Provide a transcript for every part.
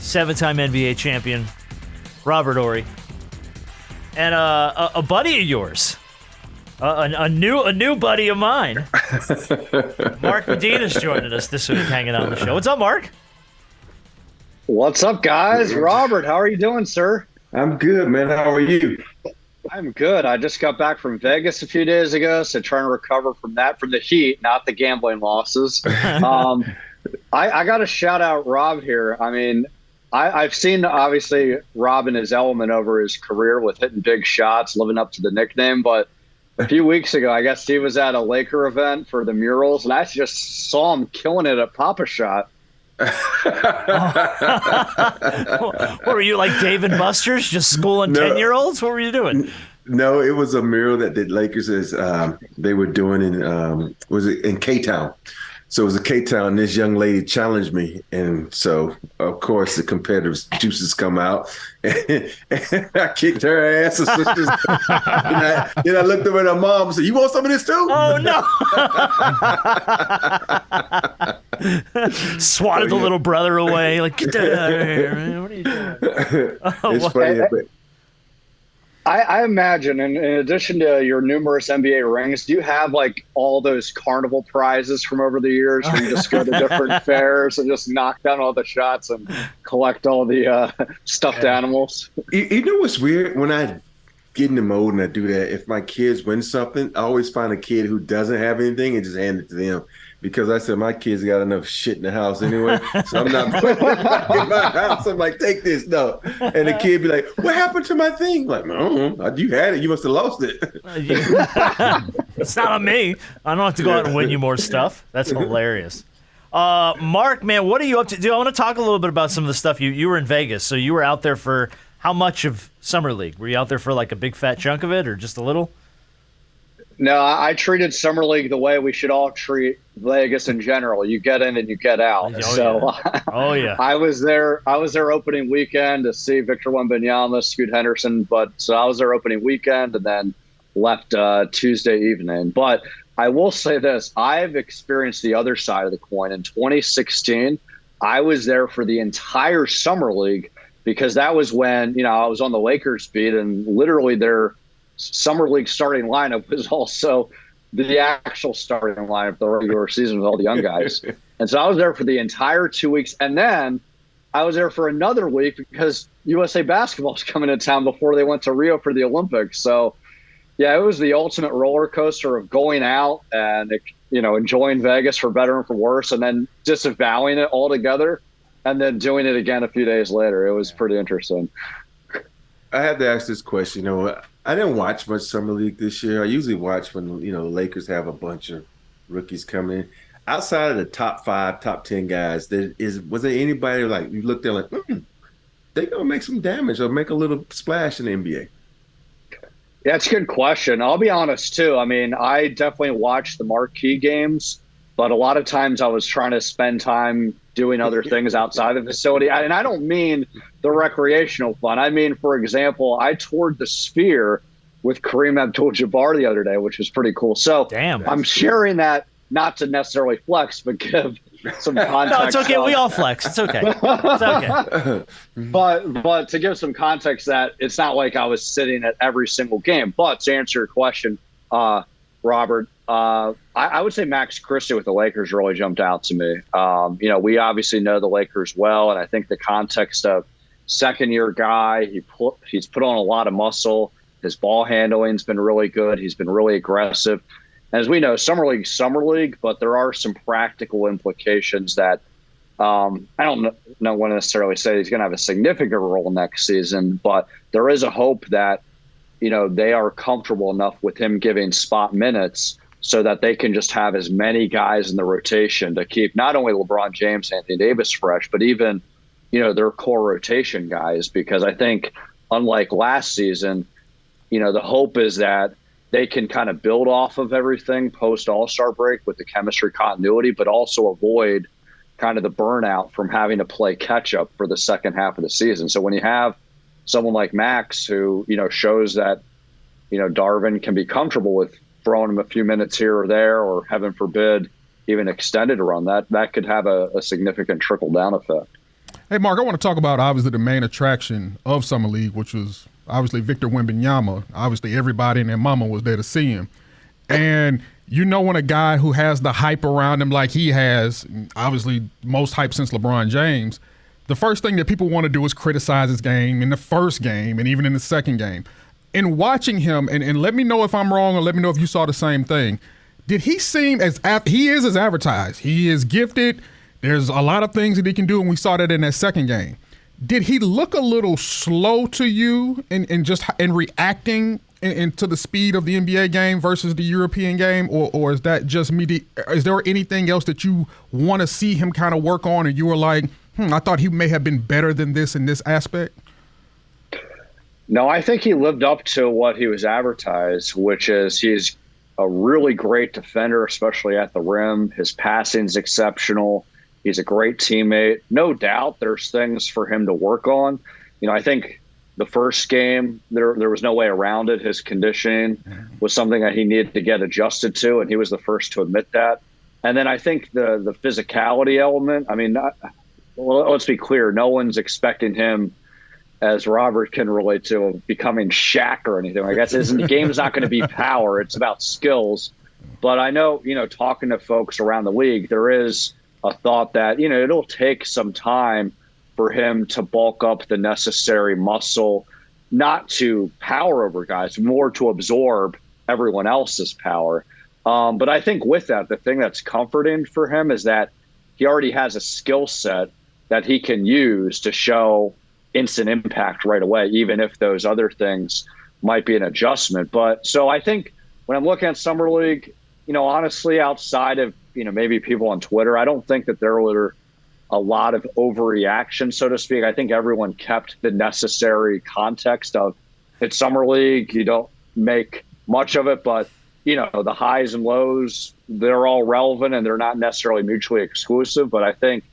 7-time NBA champion, Robert Horry, and a buddy of yours, a new buddy of mine, Mark Medina's joining us this week, hanging out on the show. What's up, Mark? What's up, guys? Robert, how are you doing, sir? I'm good, man. How are you? I'm good. I just got back from Vegas a few days ago, so trying to recover from the heat, not the gambling losses. I got to shout out Rob here. I mean, I've seen, obviously, Rob in his element over his career with hitting big shots, living up to the nickname. But a few weeks ago, I guess he was at a Laker event for the murals, and I just saw him killing it at Pop-A-Shot. What were you, like Dave and Buster's, just schooling 10-year-olds? What were you doing? No, it was a mural that the Lakers they were doing in was it in K-Town. So it was a K-Town, and this young lady challenged me, and so of course the competitive juices come out, and I kicked her ass. And then I looked over at her mom and said, "You want some of this too?" Oh no! Swatted the little brother away, like, get that out of here, man. What are you doing? It's funny. I imagine, in addition to your numerous NBA rings, do you have like all those carnival prizes from over the years where you just go to different fairs and just knock down all the shots and collect all the stuffed animals? You know what's weird? When I get in the mode and I do that, if my kids win something, I always find a kid who doesn't have anything and just hand it to them. Because I said, my kids got enough shit in the house anyway, so I'm not putting it back in my house. I'm like, take this. No. And the kid be like, what happened to my thing? I'm like, no, you had it. You must have lost it. It's not on me. I don't have to go out and win you more stuff. That's hilarious. Mark, man, what are you up to? Dude, I want to talk a little bit about some of the stuff. You were in Vegas, so you were out there for how much of Summer League? Were you out there for like a big fat chunk of it or just a little? No, I treated Summer League the way we should all treat Vegas in general. You get in and you get out. Oh yeah. I was there opening weekend to see Victor Wembanyama, Scoot Henderson, so I was there opening weekend and then left Tuesday evening. But I will say this, I've experienced the other side of the coin. In 2016, I was there for the entire Summer League because that was when, I was on the Lakers beat and literally their Summer League starting lineup was also the actual starting lineup of the regular season with all the young guys. And so I was there for the entire 2 weeks. And then I was there for another week because USA Basketball was coming to town before they went to Rio for the Olympics. So, yeah, it was the ultimate roller coaster of going out and, enjoying Vegas for better and for worse, and then disavowing it altogether and then doing it again a few days later. It was pretty interesting. I had to ask this question. I didn't watch much Summer League this year. I usually watch when, the Lakers have a bunch of rookies coming in. Outside of the top 5, top 10 guys, was there anybody like you looked at like, they're going to make some damage or make a little splash in the NBA? Yeah, it's a good question. I'll be honest, too. I mean, I definitely watched the marquee games, but a lot of times I was trying to spend time doing other things outside the facility. And I don't mean the recreational fun. I mean, for example, I toured the Sphere with Kareem Abdul-Jabbar the other day, which was pretty cool. So Damn, I'm sharing that not to necessarily flex, but give some context. No, it's okay. We all flex. It's okay. It's okay. But to give some context that it's not like I was sitting at every single game. But to answer your question, Robert, I would say Max Christie with the Lakers really jumped out to me. We obviously know the Lakers well, and I think the context of second-year guy, he's put on a lot of muscle. His ball handling's been really good. He's been really aggressive. As we know, Summer League, but there are some practical implications that I don't want to necessarily say he's going to have a significant role next season, but there is a hope that, they are comfortable enough with him giving spot minutes so that they can just have as many guys in the rotation to keep not only LeBron James, Anthony Davis fresh, but even, their core rotation guys. Because I think, unlike last season, the hope is that they can kind of build off of everything post All-Star break with the chemistry continuity, but also avoid kind of the burnout from having to play catch up for the second half of the season. So when you have someone like Max who, shows that, Darvin can be comfortable with throwing him a few minutes here or there, or heaven forbid, even extended a run, that could have a significant trickle down effect. Hey, Mark, I want to talk about obviously the main attraction of Summer League, which was obviously Victor Wembanyama. Obviously, everybody and their mama was there to see him. And you know when a guy who has the hype around him like he has, obviously most hype since LeBron James, the first thing that people want to do is criticize his game in the first game and even in the second game. In watching him, and let me know if I'm wrong or let me know if you saw the same thing, did he seem he is as advertised? He is gifted. There's a lot of things that he can do, and we saw that in that second game. Did he look a little slow to you in reacting into the speed of the NBA game versus the European game, or is that just me? Is there anything else that you want to see him kind of work on, and you were like, I thought he may have been better than this in this aspect? No, I think he lived up to what he was advertised, which is he's a really great defender, especially at the rim. His passing's exceptional. He's a great teammate. No doubt there's things for him to work on. I think the first game, there was no way around it. His conditioning was something that he needed to get adjusted to, and he was the first to admit that. And then I think the physicality element, let's be clear, no one's expecting him, as Robert can relate to, becoming Shaq or anything like that. The game's not going to be power. It's about skills. But I know, talking to folks around the league, there is a thought that, it'll take some time for him to bulk up the necessary muscle, not to power over guys, more to absorb everyone else's power. But I think with that, the thing that's comforting for him is that he already has a skill set that he can use to show instant impact right away, even if those other things might be an adjustment. But so I think when I'm looking at Summer League, honestly, outside of, maybe people on Twitter, I don't think that there were a lot of overreaction, so to speak. I think everyone kept the necessary context of it's Summer League. You don't make much of it, but, the highs and lows, they're all relevant and they're not necessarily mutually exclusive. But I think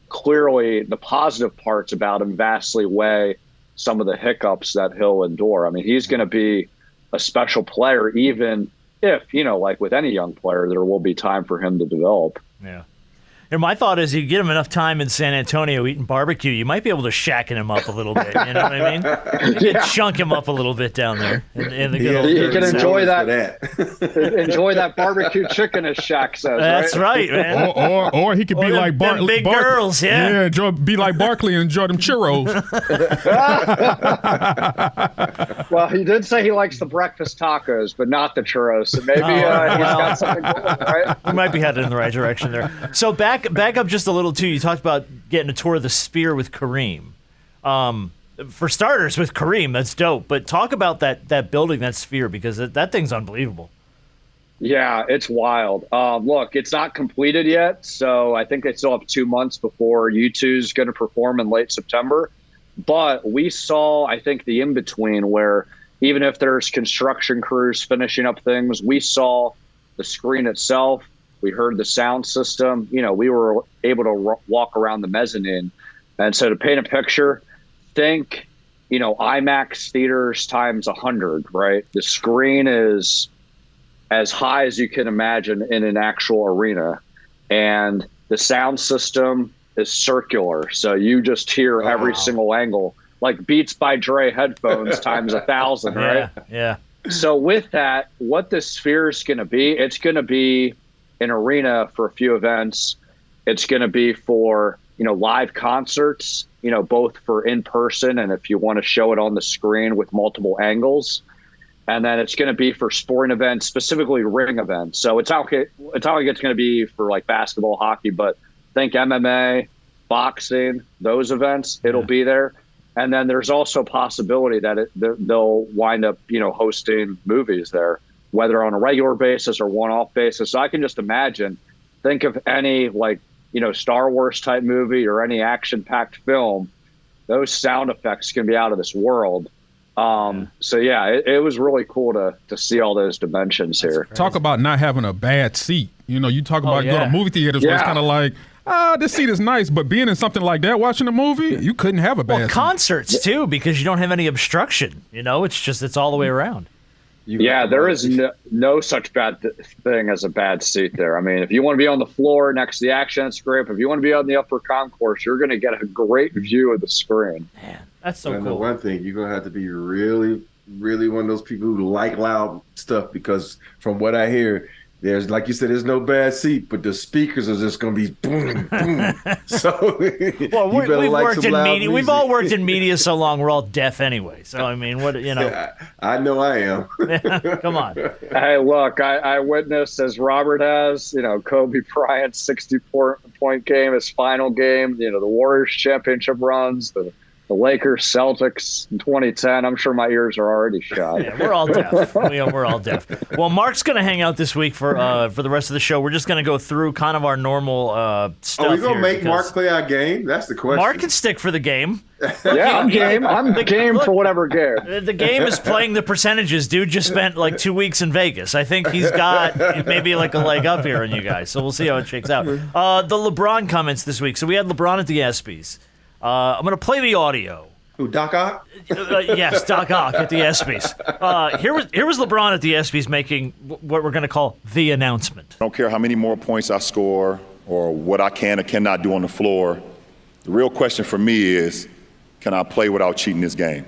clearly the positive parts about him vastly weigh some of the hiccups that he'll endure. He's going to be a special player, even if, like with any young player, there will be time for him to develop. Yeah. And my thought is, you get him enough time in San Antonio eating barbecue, you might be able to shacken him up a little bit. You know what I mean? You can chunk him up a little bit down there. In the good old you can enjoy that. Enjoy that barbecue chicken, as Shaq says. That's right, man. Or he could be like Barkley. Big girls, yeah. Yeah, be like Barkley and enjoy them churros. Well, he did say he likes the breakfast tacos, but not the churros. So maybe he's got something going, right? We might be headed in the right direction there. So back up just a little, too. You talked about getting a tour of the Sphere with Kareem. For starters, with Kareem, that's dope. But talk about that building, that Sphere, because that thing's unbelievable. Yeah, it's wild. Look, it's not completed yet, so I think they still have 2 months before U2's going to perform in late September. But we saw, I think, the in-between where even if there's construction crews finishing up things, we saw the screen itself. We heard the sound system. We were able to walk around the mezzanine. And so to paint a picture, think, IMAX theaters times 100, right? The screen is as high as you can imagine in an actual arena. And the sound system is circular. So you just hear every single angle, like Beats by Dre headphones times 1,000, right? Yeah. So with that, what the Sphere is going to be, it's going to be an arena for a few events. It's going to be for, live concerts, both for in-person and if you want to show it on the screen with multiple angles. And then it's going to be for sporting events, specifically ring events. So it's not like it's going to be for like basketball, hockey, but think MMA, boxing, those events, it'll be there. And then there's also a possibility that they'll wind up, hosting movies there, whether on a regular basis or one-off basis. So I can just imagine, think of any Star Wars type movie or any action-packed film, those sound effects can be out of this world. So yeah, it was really cool to see all those dimensions here. Talk about not having a bad seat. You talk about you go to movie theaters where it's kind of like, this seat is nice, but being in something like that, watching a movie, you couldn't have a bad seat. Concerts too, because you don't have any obstruction. It's all the way around. There is no such bad thing as a bad seat there. I mean, if you want to be on the floor next to the action, that's great. But if you want to be on the upper concourse, you're going to get a great view of the screen. Man, that's so cool. The one thing, you're going to have to be really, really one of those people who like loud stuff, because from what I hear, there's, like you said, there's no bad seat, but the speakers are just going to be boom, boom. So well, we've worked in media. Music. We've all worked in media so long, we're all deaf anyway. So, I mean, what, you know. I know I am. Come on. Hey, look, I witnessed, as Robert has, Kobe Bryant's 64-point game, his final game, the Warriors championship runs, the Lakers, Celtics in 2010. I'm sure my ears are already shot. Yeah, we're all deaf. We're all deaf. Well, Mark's going to hang out this week for the rest of the show. We're just going to go through kind of our normal stuff. Are we going to make Mark play our game? That's the question. Mark can stick for the game. Yeah, I'm game. I'm game for whatever game. The game is playing the percentages. Dude just spent like 2 weeks in Vegas. I think he's got maybe like a leg up here on you guys. So we'll see how it shakes out. The LeBron comments this week. So we had LeBron at the ESPYs. I'm going to play the audio. Who, Doc Ock? Yes, Doc Ock at the ESPYs. Here was LeBron at the ESPYs making what we're going to call the announcement. I don't care how many more points I score or what I can or cannot do on the floor. The real question for me is, can I play without cheating this game?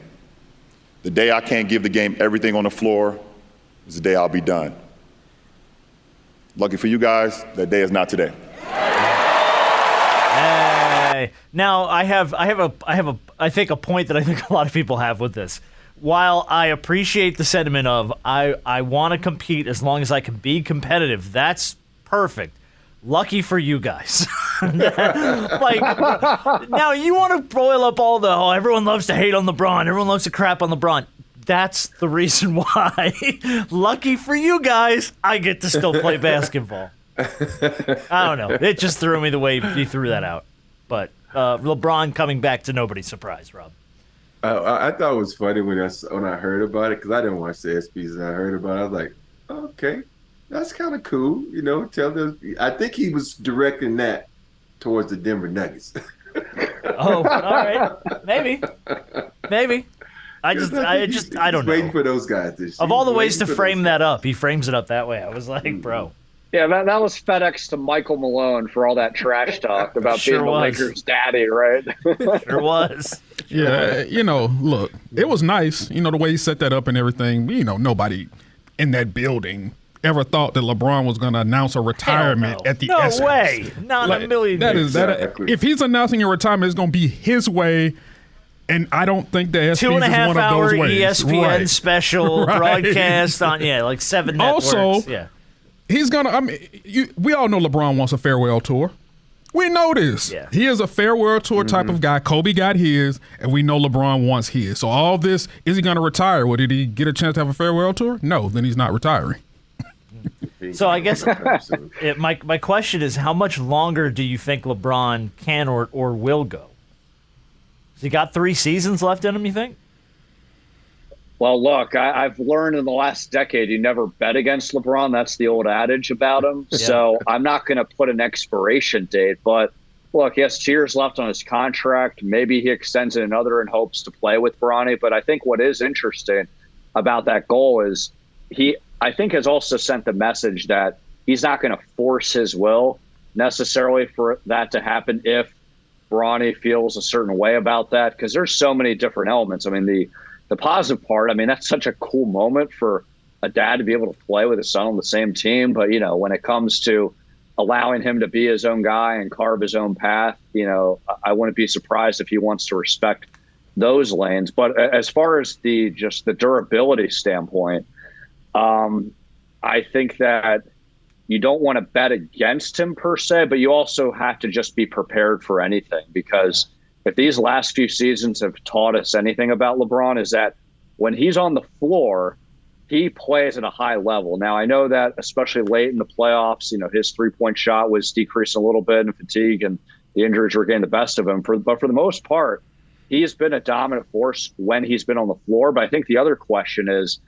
The day I can't give the game everything on the floor is the day I'll be done. Lucky for you guys, that day is not today. Now, I think a point that I think a lot of people have with this. While I appreciate the sentiment of I want to compete as long as I can be competitive, that's perfect. Lucky for you guys. Like, now you want to boil up all the, everyone loves to hate on LeBron, everyone loves to crap on LeBron. That's the reason why. Lucky for you guys, I get to still play basketball. I don't know. It just threw me the way you threw that out. But LeBron coming back to nobody's surprise, Rob. I thought it was funny when I heard about it, because I didn't watch the ESPYs and I heard about it. I was like, okay, that's kind of cool. I think he was directing that towards the Denver Nuggets. Oh, all right. Maybe. I don't know. Waiting for those guys to Of all the ways to frame that up, he frames it up that way. I was like, bro. Yeah, that was FedEx to Michael Malone for all that trash talk about being the Lakers' daddy, right? Sure was. Yeah, look, it was nice, the way he set that up and everything. Nobody in that building ever thought that LeBron was going to announce a retirement at the ESPYs. No way. Not a million years. If he's announcing a retirement, it's going to be his way. And I don't think the ESPYs is one of those ways. 2.5-hour ESPN special broadcast on, like 7 networks. Also, he's gonna. We all know LeBron wants a farewell tour. We know this. Yeah. He is a farewell tour type of guy. Kobe got his, and we know LeBron wants his. So all this, is he gonna retire? Well, did he get a chance to have a farewell tour? No, then he's not retiring. So I guess my question is, how much longer do you think LeBron can or will go? Has he got 3 seasons left in him, you think? Well, look, I've learned in the last decade you never bet against LeBron. That's the old adage about him. Yeah. So I'm not going to put an expiration date. But, look, he has 2 years left on his contract. Maybe he extends it another in hopes to play with Bronny. But I think what is interesting about that goal is he, I think, has also sent the message that he's not going to force his will necessarily for that to happen if Bronny feels a certain way about that. Because there's so many different elements. I mean, the positive part, that's such a cool moment for a dad to be able to play with his son on the same team. But, when it comes to allowing him to be his own guy and carve his own path, I wouldn't be surprised if he wants to respect those lanes. But as far as the durability standpoint, I think that you don't want to bet against him per se, but you also have to just be prepared for anything, because if these last few seasons have taught us anything about LeBron, is that when he's on the floor, he plays at a high level. Now, I know that especially late in the playoffs, his 3-point shot was decreasing a little bit in fatigue and the injuries were getting the best of him. But for the most part, he's been a dominant force when he's been on the floor. But I think the other question is,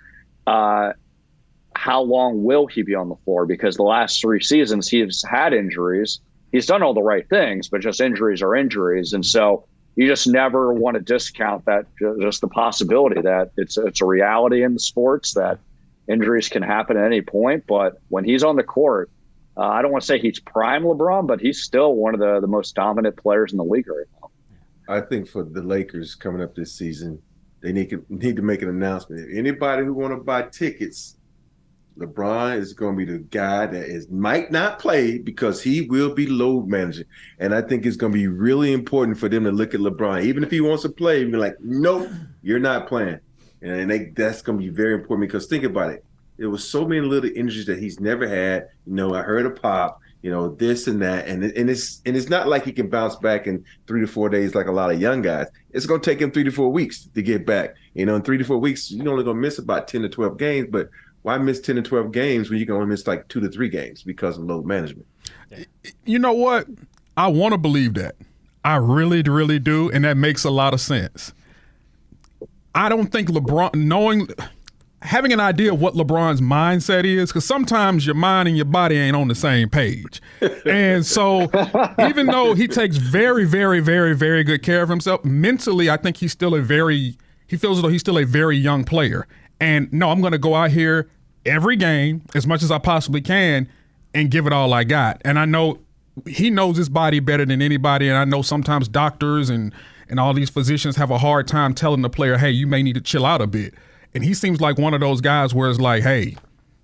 how long will he be on the floor? Because the last 3 seasons he's had injuries. He's done all the right things, but just injuries are injuries. And so you just never want to discount that, just the possibility that it's a reality in the sports that injuries can happen at any point. But when he's on the court, I don't want to say he's prime LeBron, but he's still one of the most dominant players in the league right now. I think for the Lakers coming up this season, they need to make an announcement. If anybody who want to buy tickets, LeBron is going to be the guy that might not play because he will be load managing. And I think it's going to be really important for them to look at LeBron. Even if he wants to play, be like, nope, you're not playing. And that's going to be very important because think about it. There was so many little injuries that he's never had. I heard a pop, this and that. And it's not like he can bounce back in 3 to 4 days like a lot of young guys. It's going to take him 3 to 4 weeks to get back. In 3 to 4 weeks, you're only going to miss about 10 to 12 games. But why miss 10 to 12 games when you can only miss like 2 to 3 games because of load management? You know what? I want to believe that. I really, really do. And that makes a lot of sense. I don't think LeBron, having an idea of what LeBron's mindset is, because sometimes your mind and your body ain't on the same page. And so even though he takes very, very, very, very good care of himself, mentally, I think he feels as though he's still a very young player. And no, I'm going to go out here every game as much as I possibly can and give it all I got. And I know he knows his body better than anybody. And I know sometimes doctors and all these physicians have a hard time telling the player, hey, you may need to chill out a bit. And he seems like one of those guys where it's like, hey,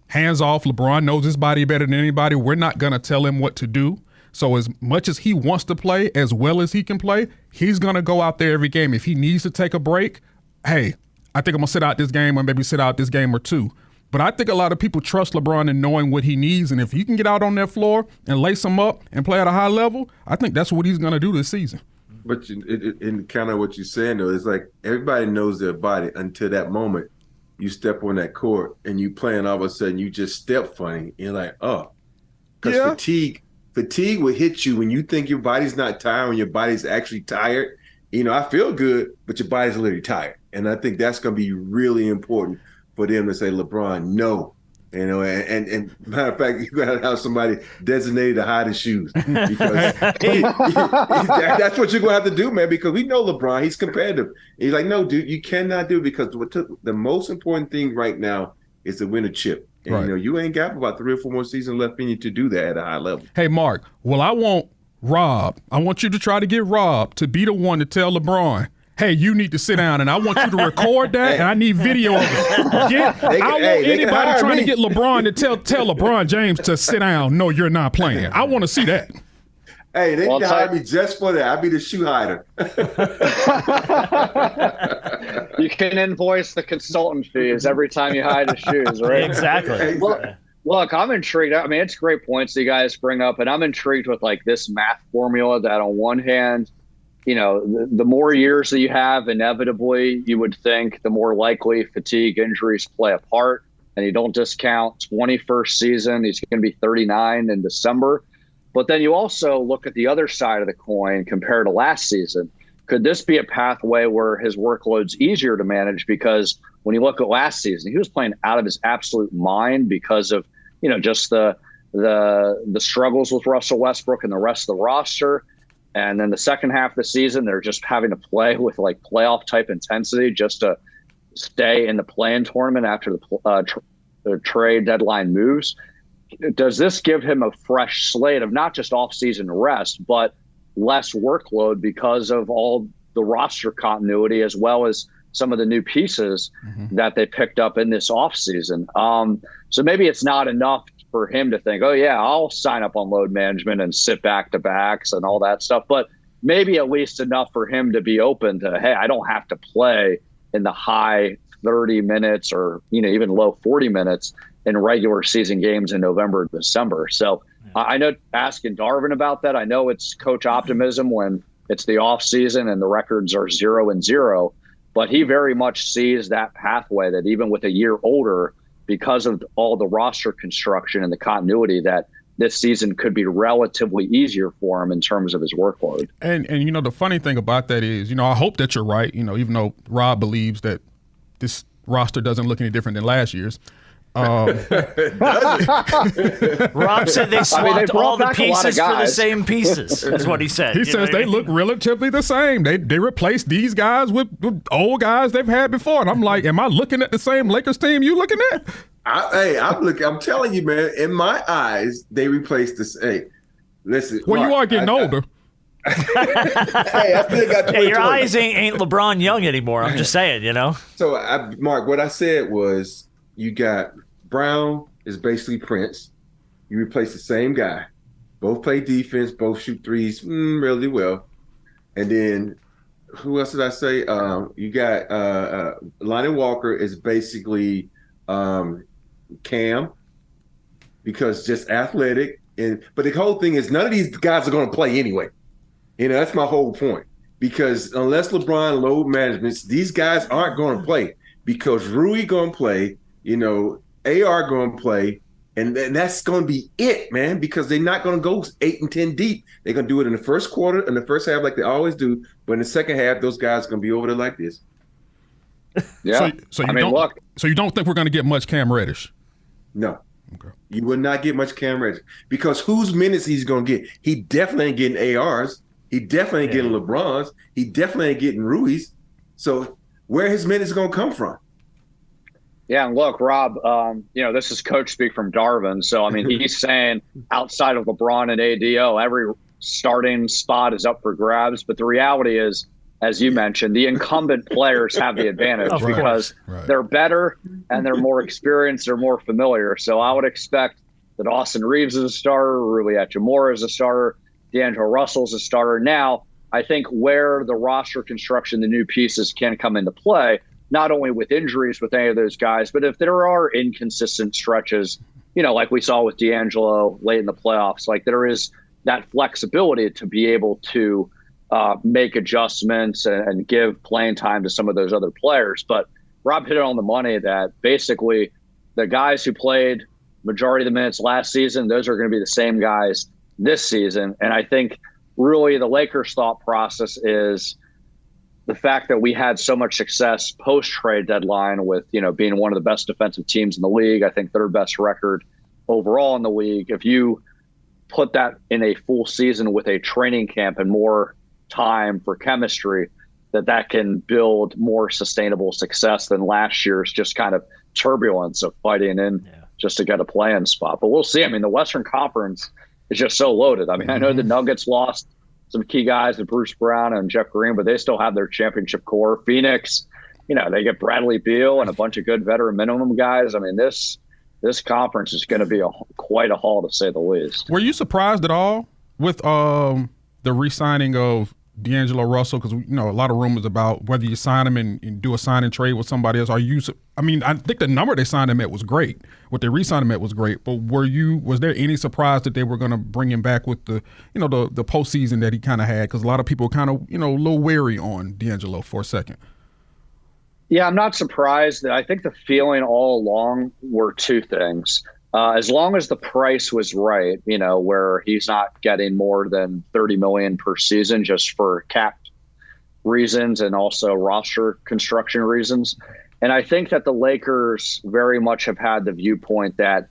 hands off. LeBron knows his body better than anybody. We're not going to tell him what to do. So as much as he wants to play, as well as he can play, he's going to go out there every game. If he needs to take a break, hey, I think I'm going to sit out this game or maybe sit out this game or two. But I think a lot of people trust LeBron in knowing what he needs. And if he can get out on that floor and lace him up and play at a high level, I think that's what he's going to do this season. But in kind of what you're saying, though, it's like everybody knows their body until that moment you step on that court and you play and all of a sudden you just step funny. And you're like, oh. Because fatigue will hit you when you think your body's not tired, when your body's actually tired. I feel good, but your body's literally tired. And I think that's going to be really important for them to say, LeBron, no. And matter of fact, you got to have somebody designated to hide his shoes because that's what you're going to have to do, man, because we know LeBron, he's competitive. And he's like, no, dude, you cannot do it because the most important thing right now is to win a chip. And, right. You ain't got about 3 or 4 more seasons left in you to do that at a high level. Hey, Mark, I want you to try to get Rob to be the one to tell LeBron, hey, you need to sit down, and I want you to record that, and I need video of it. I want anybody trying to get LeBron to tell LeBron James to sit down. No, you're not playing. I want to see that. Hey, they need to hire me just for that. I'll be the shoe hider. You can invoice the consultant fees every time you hide his shoes, right? Exactly. Well, look, I'm intrigued. I mean, it's great points that you guys bring up, and I'm intrigued with like this math formula that on one hand, the more years that you have, inevitably, you would think the more likely fatigue injuries play a part. And you don't discount 21st season. He's going to be 39 in December. But then you also look at the other side of the coin compared to last season. Could this be a pathway where his workload's easier to manage? Because when you look at last season, he was playing out of his absolute mind because of, just the struggles with Russell Westbrook and the rest of the roster. And then the second half of the season, they're just having to play with like playoff type intensity just to stay in the play-in tournament after the trade deadline moves. Does this give him a fresh slate of not just off-season rest, but less workload because of all the roster continuity as well as some of the new pieces that they picked up in this offseason? So maybe it's not enough for him to think, oh, yeah, I'll sign up on load management and sit back-to-backs and all that stuff. But maybe at least enough for him to be open to, hey, I don't have to play in the high 30 minutes or, even low 40 minutes in regular season games in November and December. So I know asking Darvin about that, I know it's coach optimism when it's the off season and the records are 0-0, but he very much sees that pathway that even with a year older, because of all the roster construction and the continuity, that this season could be relatively easier for him in terms of his workload. And the funny thing about that is, I hope that you're right, even though Rob believes that this roster doesn't look any different than last year's. Rob said they swapped all the pieces for the same pieces, is what he said. He says they look relatively the same. They replaced these guys with old guys they've had before. And I'm like, am I looking at the same Lakers team you looking at? I'm telling you, man. In my eyes, they replaced this. Hey, listen. Well, Mark, you are getting older. Hey, I still got 20. Hey, your eyes ain't LeBron Young anymore. I'm just saying, So, Mark, what I said was, you got Brown is basically Prince. You replace the same guy. Both play defense. Both shoot threes really well. And then, who else did I say? You got Lonnie Walker is basically Cam, because just athletic. But the whole thing is, none of these guys are going to play anyway. That's my whole point. Because unless LeBron load managements, these guys aren't going to play. Because Rui going to play, AR going to play, and that's going to be it, man. Because they're not going to go 8 and 10 deep. They're going to do it in the first quarter, in the first half, like they always do. But in the second half, those guys are going to be over there like this. Yeah. So you don't think we're going to get much Cam Reddish? No. Okay. You will not get much Cam Reddish, because whose minutes he's going to get? He definitely ain't getting ARs. He definitely ain't getting LeBron's. He definitely ain't getting Rui's. So where his minutes going to come from? Yeah, and look, Rob, this is coach speak from Darvin. So, he's saying outside of LeBron and ADO, every starting spot is up for grabs. But the reality is, as you mentioned, the incumbent players have the advantage because they're better and they're more experienced, they're more familiar. So I would expect that Austin Reeves is a starter, Rui Hachimura is a starter, D'Angelo Russell's a starter. Now, I think where the roster construction, the new pieces can come into play, not only with injuries with any of those guys, but if there are inconsistent stretches, like we saw with D'Angelo late in the playoffs, like there is that flexibility to be able to make adjustments and give playing time to some of those other players. But Rob hit it on the money that basically the guys who played majority of the minutes last season, those are going to be the same guys this season. And I think really the Lakers' thought process is the fact that we had so much success post-trade deadline with, being one of the best defensive teams in the league. I think third best record overall in the league. If you put that in a full season with a training camp and more time for chemistry, that can build more sustainable success than last year's just kind of turbulence of fighting in just to get a play-in spot. But we'll see. The Western Conference is just so loaded. I know the Nuggets lost some key guys with Bruce Brown and Jeff Green, but they still have their championship core. Phoenix, they get Bradley Beal and a bunch of good veteran minimum guys. This conference is going to be quite a haul, to say the least. Were you surprised at all with the re-signing of D'Angelo Russell? Because a lot of rumors about whether you sign him and do a sign and trade with somebody else. I think the number they signed him at was great. What they re-signed him at was great. But was there any surprise that they were going to bring him back with the postseason that he kind of had? Because a lot of people kind of a little wary on D'Angelo for a second. Yeah, I'm not surprised. I think the feeling all along were two things. As long as the price was right, where he's not getting more than $30 million per season just for cap reasons and also roster construction reasons. And I think that the Lakers very much have had the viewpoint that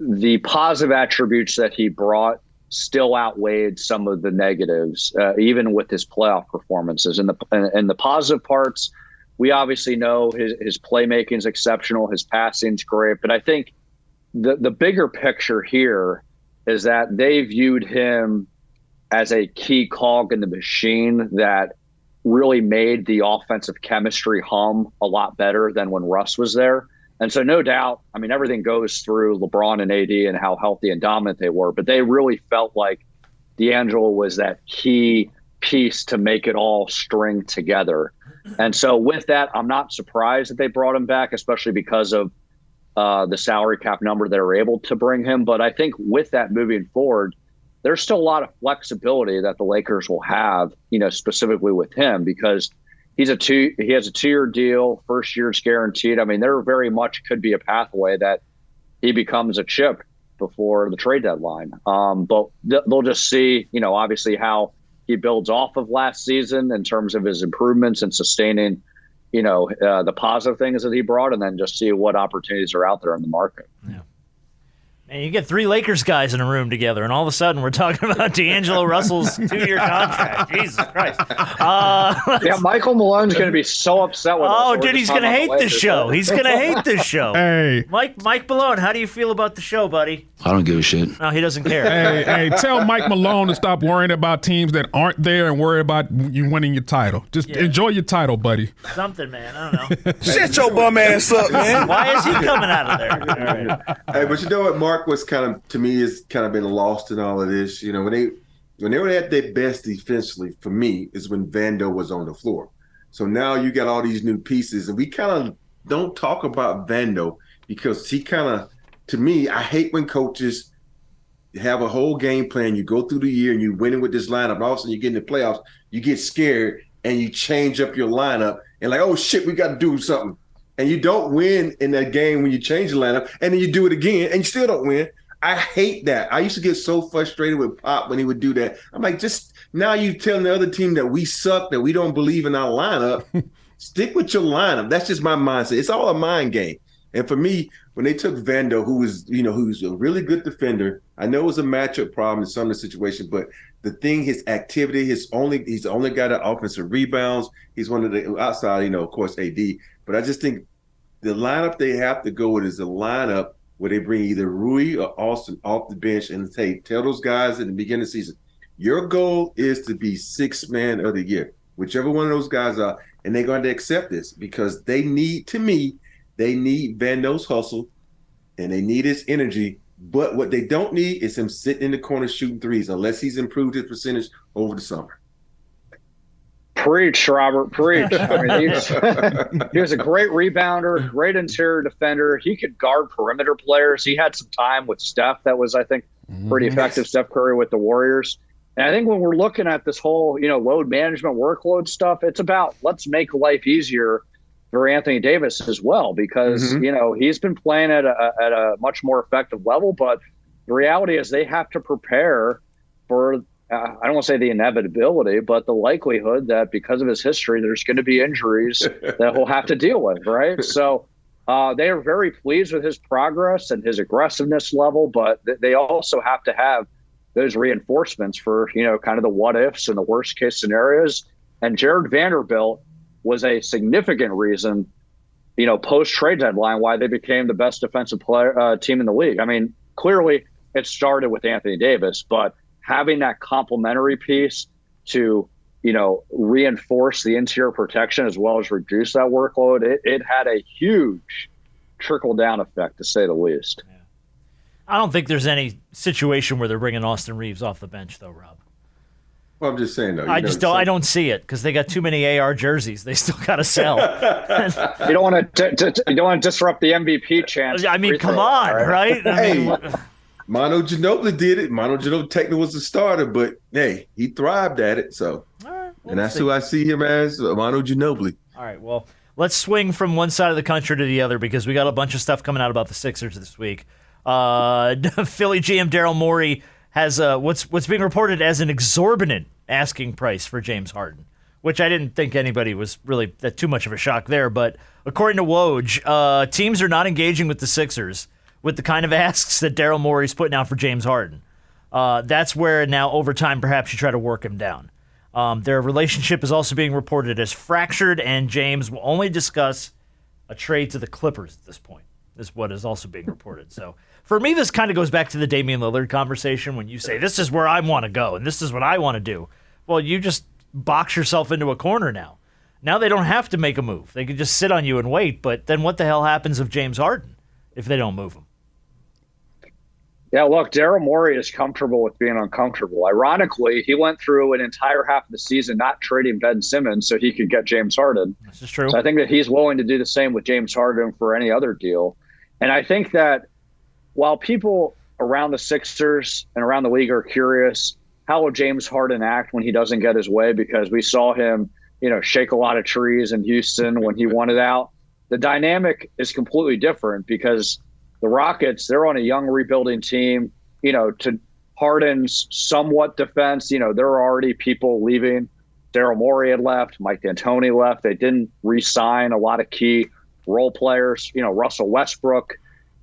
the positive attributes that he brought still outweighed some of the negatives, even with his playoff performances. And the positive parts, we obviously know his playmaking is exceptional, his passing's great, but I think the bigger picture here is that they viewed him as a key cog in the machine that really made the offensive chemistry hum a lot better than when Russ was there. And so no doubt, everything goes through LeBron and AD and how healthy and dominant they were, but they really felt like D'Angelo was that key piece to make it all string together. And so with that, I'm not surprised that they brought him back, especially because of the salary cap number they were able to bring him. But I think with that moving forward, there's still a lot of flexibility that the Lakers will have, specifically with him, because he has a 2-year deal, first year's guaranteed. There very much could be a pathway that he becomes a chip before the trade deadline. But they'll just see, obviously how he builds off of last season in terms of his improvements and sustaining the positive things that he brought, and then just see what opportunities are out there in the market. Yeah. And you get 3 Lakers guys in a room together, and all of a sudden we're talking about D'Angelo Russell's 2-year contract. Jesus Christ. Yeah, Michael Malone's going to be so upset with us. Oh, dude, he's going to hate this show. He's going to hate this show. Hey, Mike Malone, how do you feel about the show, buddy? I don't give a shit. No, he doesn't care. hey, tell Mike Malone to stop worrying about teams that aren't there and worry about you winning your title. Just enjoy your title, buddy. Something, man. I don't know. Shut your bum ass up, man. Why is he coming out of there? All right. Hey, but you know what, Mark was kind of, to me, is kind of been lost in all of this. You know, when they were at their best defensively, for me, is when Vando was on the floor. So now you got all these new pieces, and we kind of don't talk about Vando because he kind of, to me, I hate when coaches have a whole game plan. You go through the year and you winning with this lineup. All of a sudden you get in the playoffs, you get scared and you change up your lineup and like, oh shit, we got to do something. And you don't win in that game when you change the lineup, and then you do it again and you still don't win. I hate that. I used to get so frustrated with Pop when he would do that. I'm like, just now you telling the other team that we suck, that we don't believe in our lineup. Stick with your lineup. That's just my mindset. It's all a mind game. And for me, when they took Vando, who's a really good defender, I know it was a matchup problem in some of the situations, but the thing, his activity, he's the only guy that offensive rebounds. He's one of the outside, of course, AD. But I just think the lineup they have to go with is a lineup where they bring either Rui or Austin off the bench and say, tell those guys at the beginning of the season, your goal is to be 6th man of the year, whichever one of those guys are, and they're going to accept this because they need Vando's hustle and they need his energy. But what they don't need is him sitting in the corner shooting threes unless he's improved his percentage over the summer. Preach, Robert, preach. I mean, he was a great rebounder, great interior defender. He could guard perimeter players. He had some time with Steph that was, I think, pretty effective. Steph Curry with the Warriors. And I think when we're looking at this whole, load management, workload stuff, it's about let's make life easier for Anthony Davis as well, because, he's been playing at a much more effective level. But the reality is they have to prepare for I don't want to say the inevitability, but the likelihood that because of his history, there's going to be injuries that he'll have to deal with, right? So they are very pleased with his progress and his aggressiveness level, but they also have to have those reinforcements for, kind of the what ifs and the worst case scenarios. And Jared Vanderbilt was a significant reason, post trade deadline, why they became the best defensive player team in the league. I mean, clearly it started with Anthony Davis, but having that complementary piece to, reinforce the interior protection as well as reduce that workload, it had a huge trickle-down effect, to say the least. Yeah. I don't think there's any situation where they're bringing Austin Reeves off the bench, though, Rob. Well, I'm just saying, though. I don't see it because they got too many AR jerseys. They still got to sell. You don't want to disrupt the MVP chance. I mean, come on, right? Manu Ginobili did it. Manu Ginobili technically was the starter, but hey, he thrived at it. So, and that's who I see him as, Manu Ginobili. All right, well, let's swing from one side of the country to the other because we got a bunch of stuff coming out about the Sixers this week. Philly GM Daryl Morey has what's being reported as an exorbitant asking price for James Harden, which I didn't think anybody was really that too much of a shock there. But according to Woj, teams are not engaging with the Sixers with the kind of asks that Daryl Morey's putting out for James Harden. That's where now over time perhaps you try to work him down. Their relationship is also being reported as fractured, and James will only discuss a trade to the Clippers at this point, is what is also being reported. So for me, this kind of goes back to the Damian Lillard conversation when you say, this is where I want to go, and this is what I want to do. Well, you just box yourself into a corner now. Now they don't have to make a move. They can just sit on you and wait, but then what the hell happens of James Harden if they don't move him? Yeah, look, Daryl Morey is comfortable with being uncomfortable. Ironically, he went through an entire half of the season not trading Ben Simmons so he could get James Harden. This is true. So I think that he's willing to do the same with James Harden for any other deal. And I think that while people around the Sixers and around the league are curious, how will James Harden act when he doesn't get his way? Because we saw him, shake a lot of trees in Houston when he wanted out. The dynamic is completely different because the Rockets, they're on a young rebuilding team, to Harden's somewhat defense, there are already people leaving. Daryl Morey had left, Mike D'Antoni left. They didn't re-sign a lot of key role players. Russell Westbrook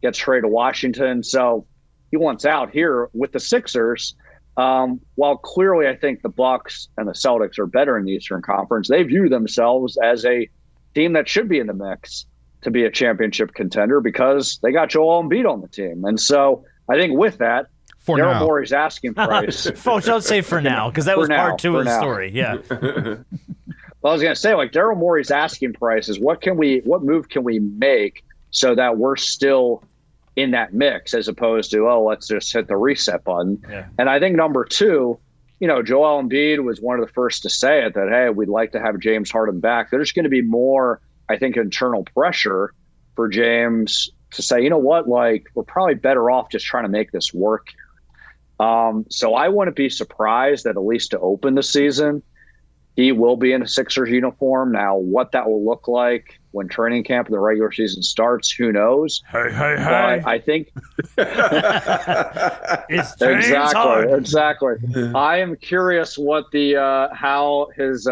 gets traded to Washington. So he wants out here with the Sixers. While clearly I think the Bucks and the Celtics are better in the Eastern Conference, they view themselves as a team that should be in the mix to be a championship contender because they got Joel Embiid on the team. And so I think with that, Daryl Morey's asking price. Folks, don't say for now, because that was part two of the story. Yeah. Well, I was going to say, like, Daryl Morey's asking price is what move can we make so that we're still in that mix as opposed to, let's just hit the reset button. Yeah. And I think number two, Joel Embiid was one of the first to say it that, hey, we'd like to have James Harden back. There's going to be more, I think, internal pressure for James to say, you know what, like, we're probably better off just trying to make this work here. So I wouldn't be surprised that at least to open the season, he will be in a Sixers uniform. Now, what that will look like when training camp and the regular season starts, who knows? Hey. But I think it's James Harden. Exactly. I am curious what the how his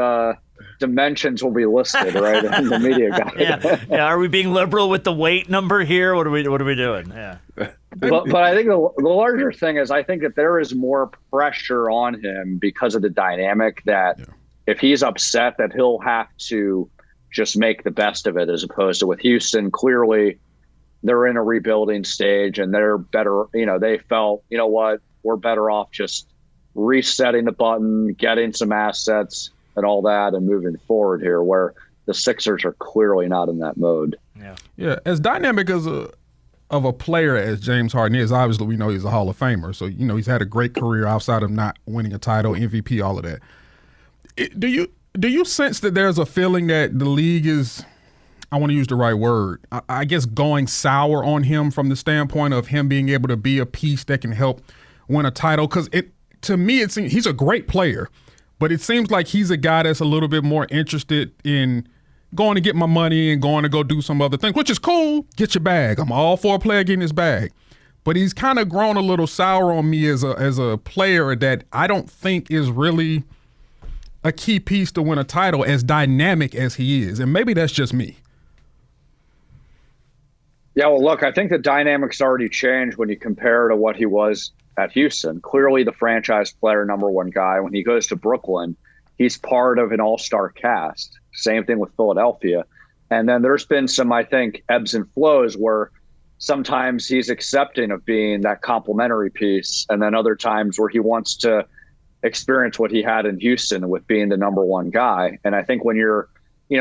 dimensions will be listed, right, in the media guide. Yeah. Are we being liberal with the weight number here? What are we doing? Yeah. But I think the larger thing is I think that there is more pressure on him because of the dynamic that if he's upset that he'll have to just make the best of it as opposed to with Houston. Clearly, they're in a rebuilding stage and they're better. They felt, you know what, we're better off just resetting the button, getting some assets and all that and moving forward here where the Sixers are clearly not in that mode. Yeah. As dynamic as of a player as James Harden is, obviously we know he's a Hall of Famer. So, he's had a great career outside of not winning a title, MVP, all of that. Do you sense that there's a feeling that the league is, I want to use the right word, I guess going sour on him from the standpoint of him being able to be a piece that can help win a title? Because to me, it seems he's a great player, but it seems like he's a guy that's a little bit more interested in going to get my money and going to go do some other thing, which is cool. Get your bag. I'm all for a player getting his bag. But he's kind of grown a little sour on me as a player that I don't think is really a key piece to win a title as dynamic as he is. And maybe that's just me. Yeah, well, look, I think the dynamics already changed when you compare to what he was at Houston. Clearly the franchise player, number one guy. When he goes to Brooklyn, he's part of an all-star cast. Same thing with Philadelphia. And then there's been some, I think, ebbs and flows where sometimes he's accepting of being that complimentary piece. And then other times where he wants to experience what he had in Houston with being the number one guy. And I think when you're,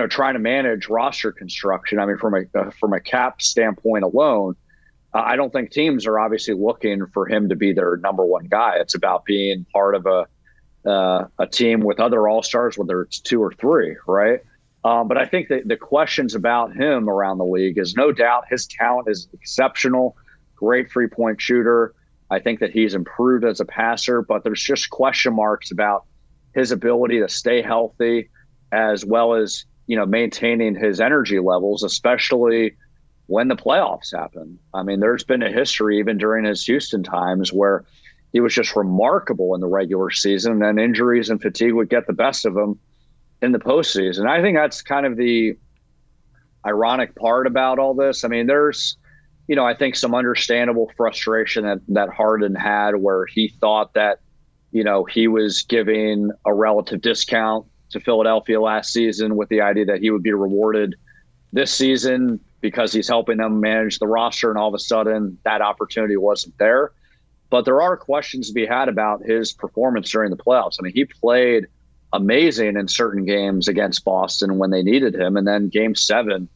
trying to manage roster construction, I mean, from a cap standpoint alone, I don't think teams are obviously looking for him to be their number one guy. It's about being part of a team with other all-stars, whether it's two or three, right? But I think that the questions about him around the league is no doubt his talent is exceptional, great free-point shooter. I think that he's improved as a passer, but there's just question marks about his ability to stay healthy as well as, maintaining his energy levels, especially when the playoffs happen. I mean, there's been a history even during his Houston times where he was just remarkable in the regular season, and then injuries and fatigue would get the best of him in the postseason. I think that's kind of the ironic part about all this. I mean, there's, I think some understandable frustration that Harden had where he thought that, he was giving a relative discount to Philadelphia last season with the idea that he would be rewarded this season because he's helping them manage the roster, and all of a sudden that opportunity wasn't there. But there are questions to be had about his performance during the playoffs. I mean, he played amazing in certain games against Boston when they needed him. And then game 7,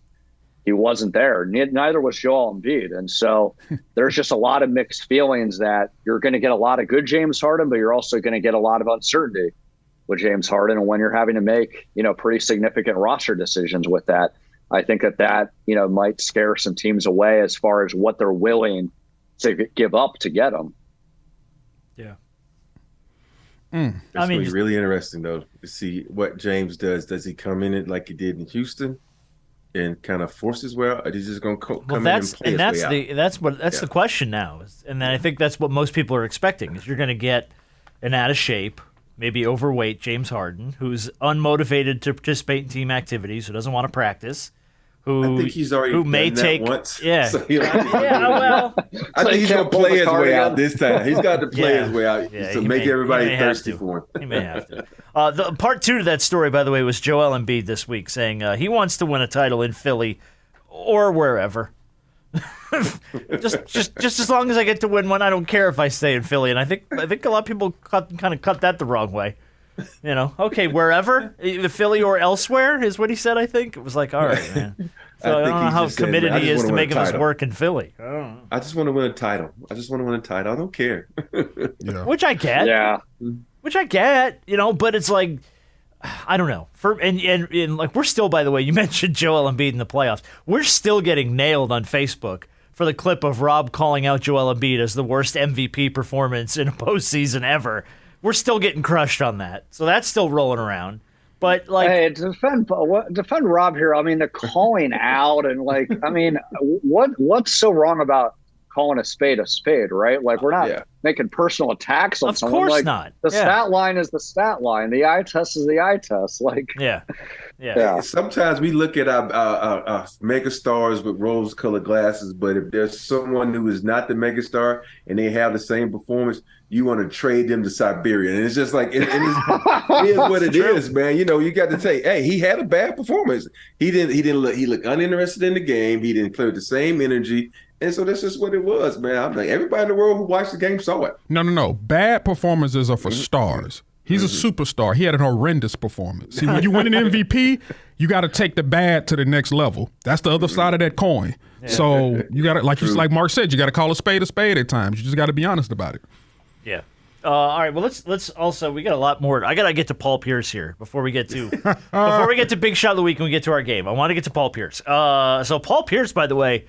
he wasn't there. Neither was Joel Embiid. And so there's just a lot of mixed feelings that you're going to get a lot of good James Harden, but you're also going to get a lot of uncertainty with James Harden. And when you're having to make, pretty significant roster decisions with that, I think that, might scare some teams away as far as what they're willing to give up to get him. Yeah. That's going to be really interesting, though, to see what James does. Does he come in it like he did in Houston and kind of force his way out? Or is he just going to come in and play his way out? That's the question now. And then I think that's what most people are expecting is you're going to get an out of shape, maybe overweight James Harden, who's unmotivated to participate in team activities, who doesn't want to practice, who I think he's already may done that take once. Yeah, So he don't have to do it yeah. Well, I think he's going to play his way out this time. He's got to play Yeah. his way out Yeah, to he make may- everybody he may have thirsty to. for him. He may have to. The part 2 to that story, by the way, was Joel Embiid this week saying he wants to win a title in Philly or wherever. just as long as I get to win one, I don't care if I stay in Philly. And I think a lot of people kind of cut that the wrong way. You know, okay, wherever, either Philly or elsewhere is what he said. I think it was like, all right, man. So I don't know how committed he is to making this work in Philly. I don't know. I just want to win a title. I don't care. Yeah. Which I get. Yeah. Which I get, you know, but it's like, I don't know. And like, we're still, by the way, you mentioned Joel Embiid in the playoffs. We're still getting nailed on Facebook for the clip of Rob calling out Joel Embiid as the worst MVP performance in a postseason ever. We're still getting crushed on that. So that's still rolling around. But like, hey, defend Rob here. I mean, the calling out and like, I mean, what's so wrong about calling a spade, right? Like, we're not making personal attacks on someone. Of course like, not. The stat line is the stat line. The eye test is the eye test. Like, yeah. Sometimes we look at our mega stars with rose-colored glasses, but if there's someone who is not the mega star and they have the same performance, you want to trade them to Siberia. And it's just like, it is what it is, man. You know, you got to say, hey, he had a bad performance. He looked uninterested in the game. He didn't play with the same energy. And so that's just what it was, man. I'm like, everybody in the world who watched the game saw it. No. Bad performances are for stars. He's a superstar. He had an horrendous performance. See, when you win an MVP, you got to take the bad to the next level. That's the other side of that coin. Yeah. So you got to, like Mark said, you got to call a spade at times. You just got to be honest about it. Yeah. All right. Well, let's also, we got a lot more. I got to get to Paul Pierce here before we get to Big Shot of the Week and we get to our game. I want to get to Paul Pierce. So Paul Pierce, by the way,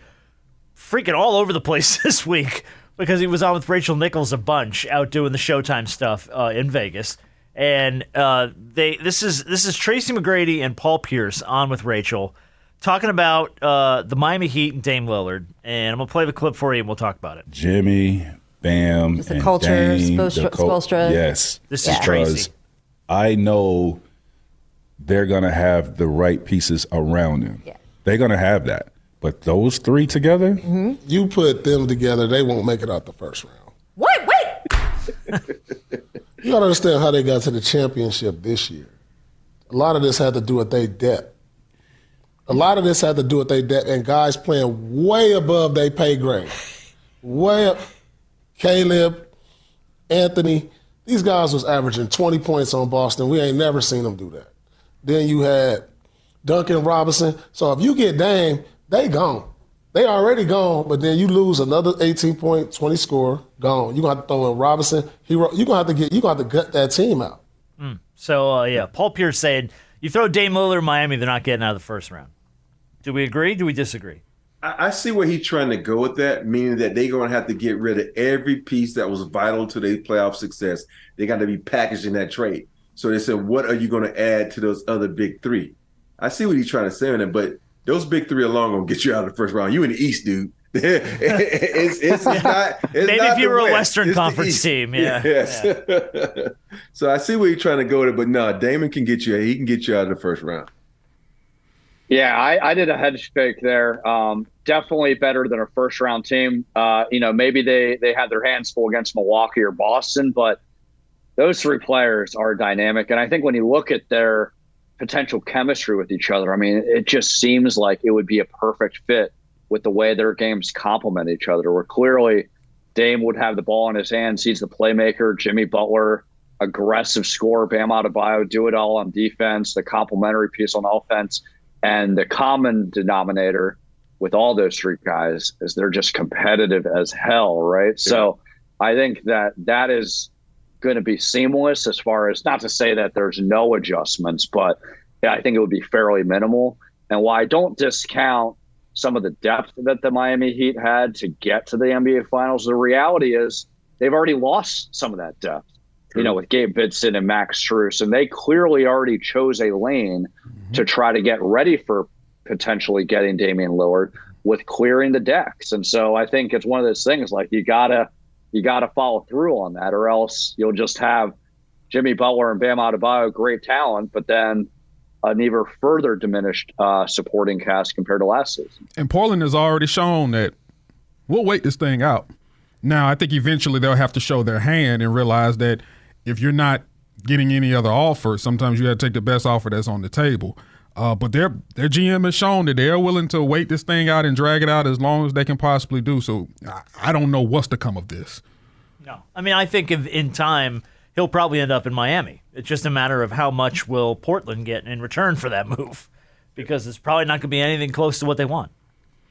freaking all over the place this week because he was on with Rachel Nichols a bunch out doing the Showtime stuff in Vegas. And this is Tracy McGrady and Paul Pierce on with Rachel talking about the Miami Heat and Dame Lillard. And I'm going to play the clip for you and we'll talk about it. Jimmy, Bam, just the and culture, Dame, Spoelstra. Yes. This is Tracy. I know they're going to have the right pieces around them. Yeah. They're going to have that. But those three together? Mm-hmm. You put them together, they won't make it out the first round. Wait! You got to understand how they got to the championship this year. A lot of this had to do with their depth. And guys playing way above their pay grade. Way up. Caleb, Anthony, these guys was averaging 20 points on Boston. We ain't never seen them do that. Then you had Duncan Robinson. So if you get Dame, they gone. They already gone, but then you lose another 18-point, 20 score, gone. You're going to have to throw in Robinson. You're going to have to gut that team out. So, Paul Pierce saying, you throw Dame Lillard in Miami, they're not getting out of the first round. Do we agree? Do we disagree? I see where he's trying to go with that, meaning that they're going to have to get rid of every piece that was vital to their playoff success. They got to be packaged in that trade. So they said, what are you going to add to those other big three? I see what he's trying to say on it, but those big three alone going to get you out of the first round. You in the East, dude. It's not. Maybe not if you were West. a Western It's Conference team, yeah. Yes. Yeah. So I see where he's trying to go with it, but no, Damon can get you. He can get you out of the first round. Yeah, I did a head fake there. Definitely better than a first-round team. Maybe they had their hands full against Milwaukee or Boston, but those three players are dynamic. And I think when you look at their potential chemistry with each other, I mean, it just seems like it would be a perfect fit with the way their games complement each other, where clearly Dame would have the ball in his hands. He's the playmaker. Jimmy Butler, aggressive scorer. Bam Adebayo, do it all on defense, the complementary piece on offense. And the common denominator with all those three guys is they're just competitive as hell, right? Yeah. So I think that is going to be seamless as far as, not to say that there's no adjustments, but yeah, I think it would be fairly minimal. And while I don't discount some of the depth that the Miami Heat had to get to the NBA Finals, the reality is they've already lost some of that depth. With Gabe Vincent and Max Strus, and they clearly already chose a lane to try to get ready for potentially getting Damian Lillard with clearing the decks. And so I think it's one of those things, like you gotta follow through on that, or else you'll just have Jimmy Butler and Bam Adebayo, great talent, but then an even further diminished supporting cast compared to last season. And Portland has already shown that we'll wait this thing out. Now, I think eventually they'll have to show their hand and realize that if you're not getting any other offer, sometimes you got to take the best offer that's on the table. But their GM has shown that they're willing to wait this thing out and drag it out as long as they can possibly do. So I don't know what's to come of this. No. I mean, I think in time he'll probably end up in Miami. It's just a matter of how much will Portland get in return for that move, because it's probably not going to be anything close to what they want.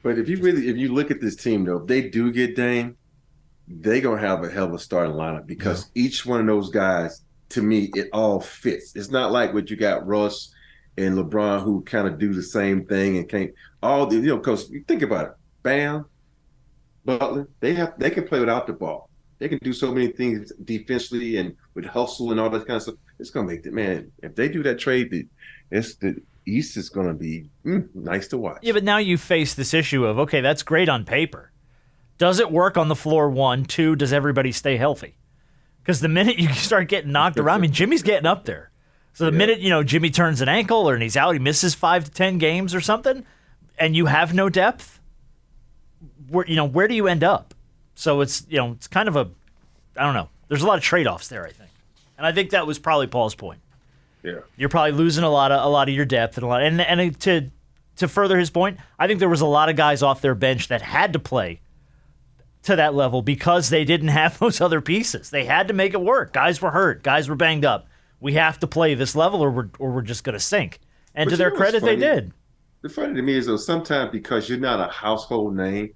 But if you look at this team, though, if they do get Dame, they're going to have a hell of a starting lineup because each one of those guys, to me, it all fits. It's not like what you got Russ and LeBron who kind of do the same thing and can't because you think about it, Bam, Butler, they can play without the ball. They can do so many things defensively and with hustle and all that kind of stuff. It's going to make if they do that trade, the East is going to be nice to watch. Yeah, but now you face this issue of, okay, that's great on paper. Does it work on the floor? 1, 2, does everybody stay healthy? Because the minute you start getting knocked around, I mean, Jimmy's getting up there. So the minute, Jimmy turns an ankle and he's out, he misses 5 to 10 games or something, and you have no depth, where do you end up? So it's, it's kind of I don't know. There's a lot of trade-offs there, I think. And I think that was probably Paul's point. Yeah. You're probably losing a lot of your depth and to further his point, I think there was a lot of guys off their bench that had to play to that level because they didn't have those other pieces. They had to make it work. Guys were hurt. Guys were banged up. We have to play this level or we're just going to sink. And to their credit, they did. The funny to me is, though, sometimes because you're not a household name,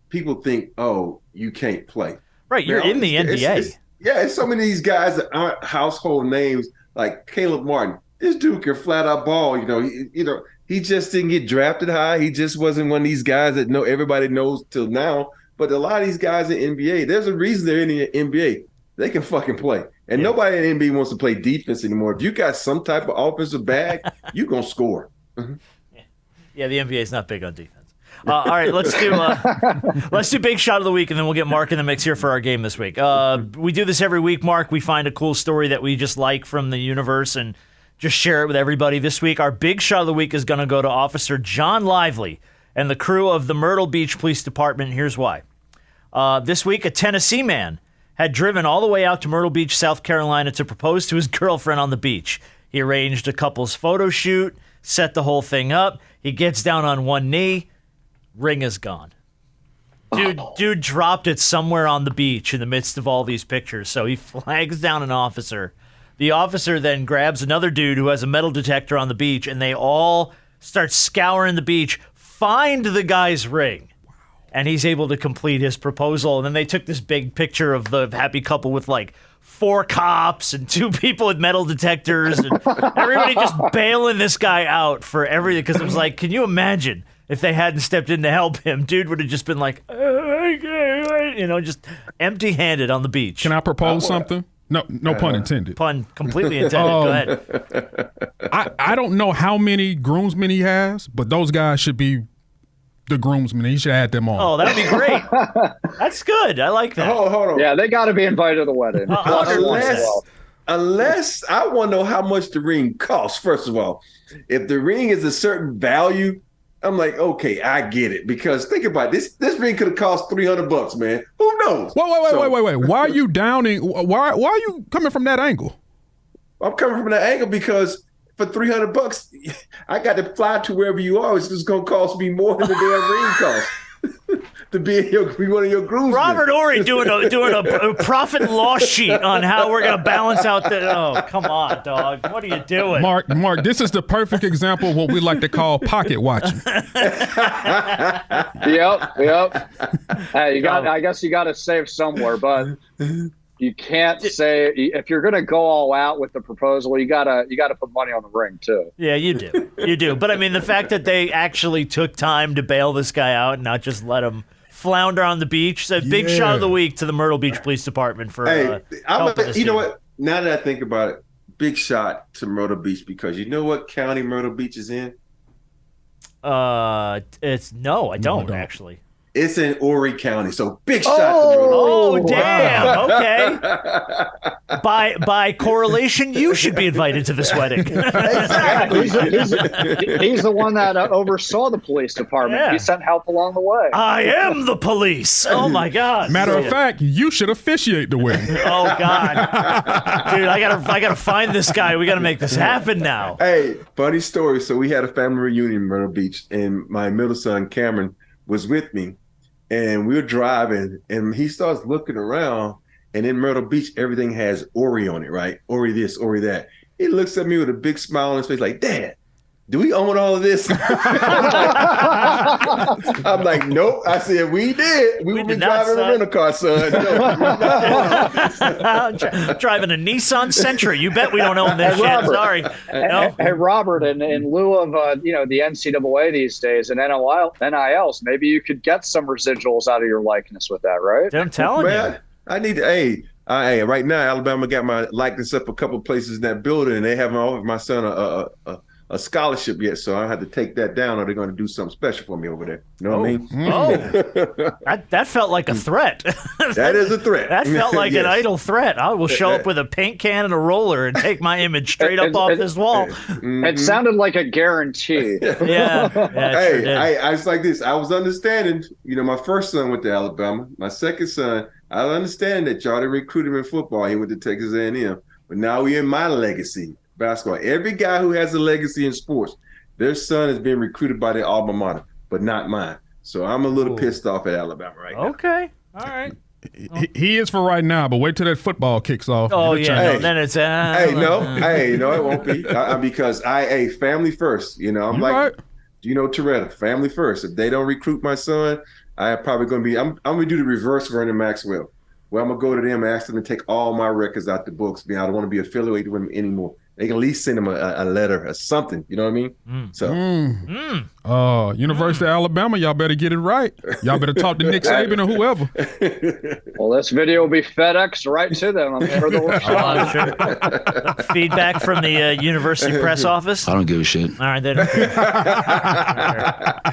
people think, oh, you can't play. Right, you're in the NBA. It's so many of these guys that aren't household names, like Caleb Martin. This dude can flat out ball. He just didn't get drafted high. He just wasn't one of these guys that everybody knows till now. But a lot of these guys in the NBA, there's a reason they're in the NBA. They can fucking play. And nobody in the NBA wants to play defense anymore. If you got some type of offensive bag, you're going to score. Yeah, the NBA is not big on defense. All right, let's do Big Shot of the Week, and then we'll get Mark in the mix here for our game this week. We do this every week, Mark. We find a cool story that we just like from the universe and just share it with everybody. This week, our Big Shot of the Week is going to go to Officer John Lively and the crew of the Myrtle Beach Police Department. Here's why. This week, a Tennessee man had driven all the way out to Myrtle Beach, South Carolina to propose to his girlfriend on the beach. He arranged a couple's photo shoot, set the whole thing up. He gets down on one knee. Ring is gone. Dude dropped it somewhere on the beach in the midst of all these pictures. So he flags down an officer. The officer then grabs another dude who has a metal detector on the beach, and they all start scouring the beach, find the guy's ring. And he's able to complete his proposal. And then they took this big picture of the happy couple with like 4 cops and 2 people with metal detectors and everybody just bailing this guy out for everything. Because it was like, can you imagine if they hadn't stepped in to help him? Dude would have just been like, just empty-handed on the beach. Can I propose something? No pun intended. Pun completely intended. Go ahead. I don't know how many groomsmen he has, but those guys should be the groomsmen. He should add them on. Oh, that'd be great. That's good. I like that. Hold on. Yeah, they got to be invited to the wedding. Unless I want to know how much the ring costs, first of all. If the ring is a certain value, I'm like, okay, I get it. Because think about it. This ring could have cost $300, man. Who knows? Wait. Why are you downing? Why are you coming from that angle? I'm coming from that angle because for $300, I got to fly to wherever you are. It's just going to cost me more than the damn ring costs to be one of your groomsmen. Robert Horry doing a profit and loss sheet on how we're going to balance out the. Oh, come on, dog. What are you doing? Mark, this is the perfect example of what we like to call pocket watching. Yep. Hey, I guess you got to save somewhere, but you can't say if you're going to go all out with the proposal, you gotta put money on the ring too. Yeah, you do. But I mean, the fact that they actually took time to bail this guy out and not just let him flounder on the beach. So big shot of the week to the Myrtle Beach Police Department for. You know what? Now that I think about it, big shot to Myrtle Beach because you know what county Myrtle Beach is in? I don't actually. It's in Horry County, so big shot to Myrtle Oh, Beach. damn. Okay. By correlation, you should be invited to this wedding. Exactly. He's the one that oversaw the police department. Yeah. He sent help along the way. I am the police. Oh, my God. Matter of fact, you should officiate the wedding. Oh, God. Dude, I gotta find this guy. We got to make this happen now. Hey, funny story. So we had a family reunion in Myrtle Beach, and my middle son, Cameron, was with me. And we were driving, and he starts looking around, and in Myrtle Beach, everything has Horry on it, right? Horry this, Horry that. He looks at me with a big smile on his face like, Dad, do we own all of this? I'm like, nope. I said, we did. We would be did not, driving a son. rental car, son. No, Driving a Nissan Sentra. You bet we don't own this shit. Robert. Sorry. No. Hey, Robert, in lieu of the NCAA these days and NILs, maybe you could get some residuals out of your likeness with that, right? I'm telling Man, I need to, hey, right now, Alabama got my likeness up a couple of places in that building, and they haven't offered my son a scholarship yet, so I had to take that down, or they're going to do something special for me over there. You know what I mean? that felt like a threat. That is a threat. That felt like an Yes. idle threat. I will show up with a paint can and a roller and take my image straight up off this wall. It sounded like a guarantee. Yeah. Hey, I was like this. I was understanding, my first son went to Alabama. My second son, I understand that y'all didn't recruit him in football. He went to Texas A&M. But now we're in my legacy, basketball. Every guy who has a legacy in sports, their son has been recruited by their alma mater, but not mine. So I'm a little pissed off at Alabama right now. Okay. All right. He is for right now, but wait till that football kicks off. Oh, It'll yeah. change. No, then it's. No, it won't be. Because family first. I'm You like, right. Toretta, family first. If they don't recruit my son, I'm probably going to be. I'm going to do the reverse Vernon Maxwell, where I'm going to go to them and ask them to take all my records out the books. I don't want to be affiliated with them anymore. They can at least send them a letter or something. You know what I mean? University of Alabama, y'all better get it right. Y'all better talk to Nick Saban or whoever. Well, this video will be FedEx right to them. I'm sure they'll respond. Sure. Feedback from the university press office. I don't give a shit. All right, then. All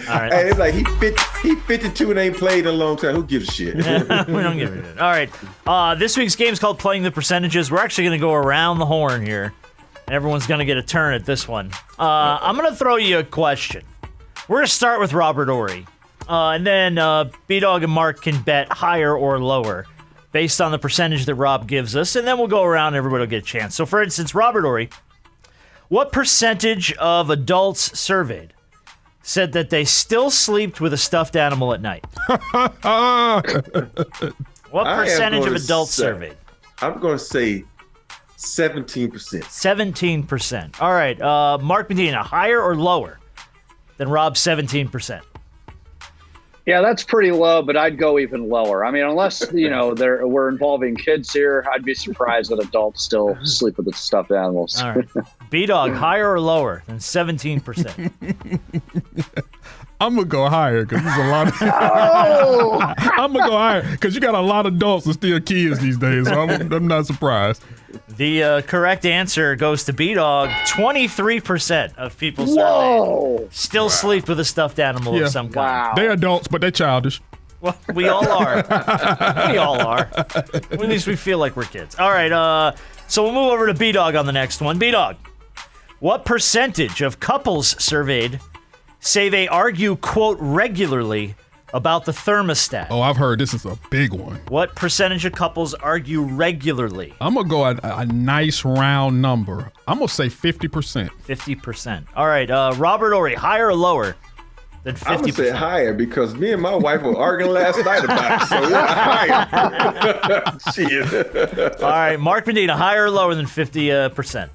right. Hey, it's like he 52 and ain't played in a long time. Who gives a shit? We don't give a shit. All right. This week's game is called Playing the Percentages. We're actually going to go around the horn here. Everyone's going to get a turn at this one. I'm going to throw you a question. We're going to start with Robert Horry. And then B-Dog and Mark can bet higher or lower based on the percentage that Rob gives us. And then we'll go around and everybody will get a chance. So, for instance, Robert Horry, what percentage of adults surveyed said that they still slept with a stuffed animal at night? What percentage of adults surveyed? I'm going to say 17%. 17%. All right. Mark Medina, higher or lower than Rob's 17%? Yeah, that's pretty low, but I'd go even lower. I mean, unless, we're involving kids here, I'd be surprised that adults still sleep with the stuffed animals. All right. B-Dog, higher or lower than 17%? I'm going to go higher because there's a lot of... I'm going to go higher because you got a lot of adults and still kids these days, so I'm not surprised. The correct answer goes to B-Dog. 23% of people surveyed still sleep with a stuffed animal of some kind. Wow. They're adults, but they're childish. Well, we all are. We all are. At least we feel like we're kids. All right, so we'll move over to B-Dog on the next one. B-Dog, what percentage of couples surveyed say they argue, quote, regularly about the thermostat? Oh, I've heard this is a big one. What percentage of couples argue regularly? I'm going to go at a nice round number. I'm going to say 50%. 50%. All right, Robert Horry, higher or lower than 50%? I'm going to say higher because me and my wife were arguing last night about it, so higher. Shit. All right, Mark Medina, higher or lower than 50%?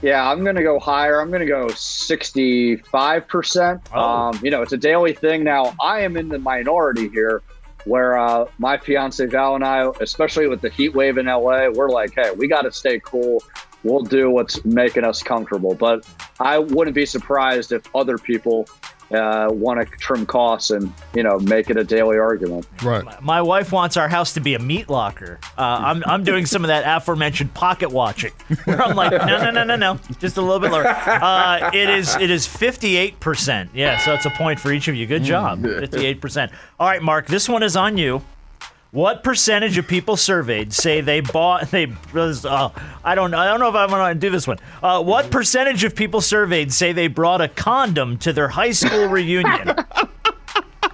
Yeah, I'm going to go higher. I'm going to go 65%. It's a daily thing now. I am in the minority here where my fiance Val and I, especially with the heat wave in LA, we're like, hey, we got to stay cool. We'll do what's making us comfortable. But I wouldn't be surprised if other people want to trim costs and, make it a daily argument. Right. My wife wants our house to be a meat locker. I'm doing some of that aforementioned pocket watching, where I'm like, no, just a little bit lower. It is 58%. Yeah, so that's a point for each of you. Good job, 58%. All right, Mark, this one is on you. What percentage of people surveyed say I don't know if I'm going to do this one. What percentage of people surveyed say they brought a condom to their high school reunion?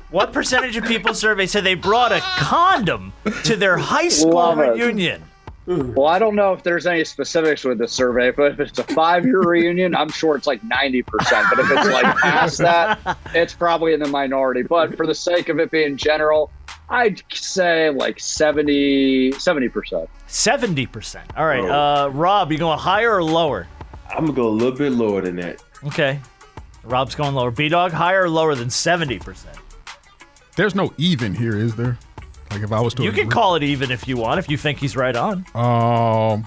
What percentage of people surveyed say they brought a condom to their high school reunion? Well, I don't know if there's any specifics with the survey, but if it's a 5-year reunion, I'm sure it's like 90%. But if it's like past that, it's probably in the minority. But for the sake of it being general, I'd say like 70%. 70%. All right. Rob, you going higher or lower? I'm going to go a little bit lower than that. Okay. Rob's going lower. B-Dog, higher or lower than 70%? There's no even here, is there? Like if I was to You can call it even if you want, if you think he's right on. I'm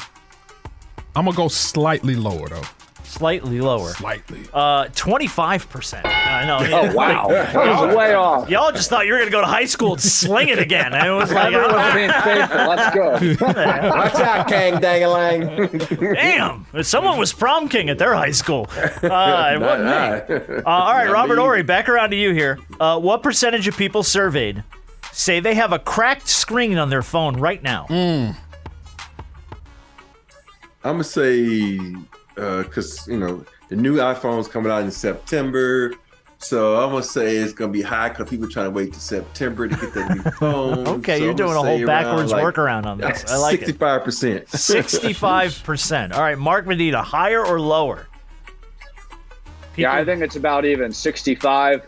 going to go slightly lower, though. Slightly lower. Slightly. 25%. I know. Oh, wow. That was way off. Y'all just thought you were going to go to high school and sling it again. And it was like, Everyone's being faithful. Let's go. Watch out, Kang Dangalang. damn. Someone was prom king at their high school. It wasn't me. All right, Robert Horry, back around to you here. What percentage of people surveyed say they have a cracked screen on their phone right now? I'm going to say, because, the new iPhone's coming out in September. So I'm going to say it's going to be high because people trying to wait to September to get that new phone. Okay, so you're I'm doing a gonna whole say backwards around, workaround on this. I like 65%. it. 65%. All right, Mark Medina, higher or lower? Yeah, I think it's about even 65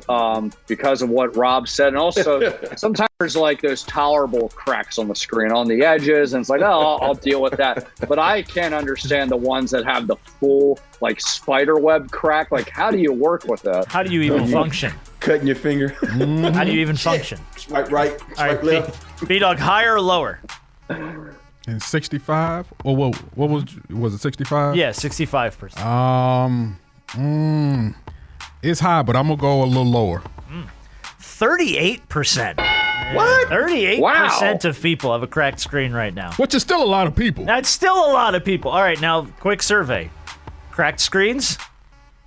because of what Rob said. And also, sometimes there's like those tolerable cracks on the screen on the edges. And it's like, oh, I'll deal with that. But I can't understand the ones that have the full like spider web crack. Like, how do you work with that? How do you even function? Cutting your finger. How do you even function? Swipe right, swipe left. B-Dog, higher or lower? And 65? Well, what was it 65? Yeah, 65%. It's high, but I'm going to go a little lower. 38%. What? 38% of people have a cracked screen right now. Which is still a lot of people. That's still a lot of people. All right, now, quick survey. Cracked screens?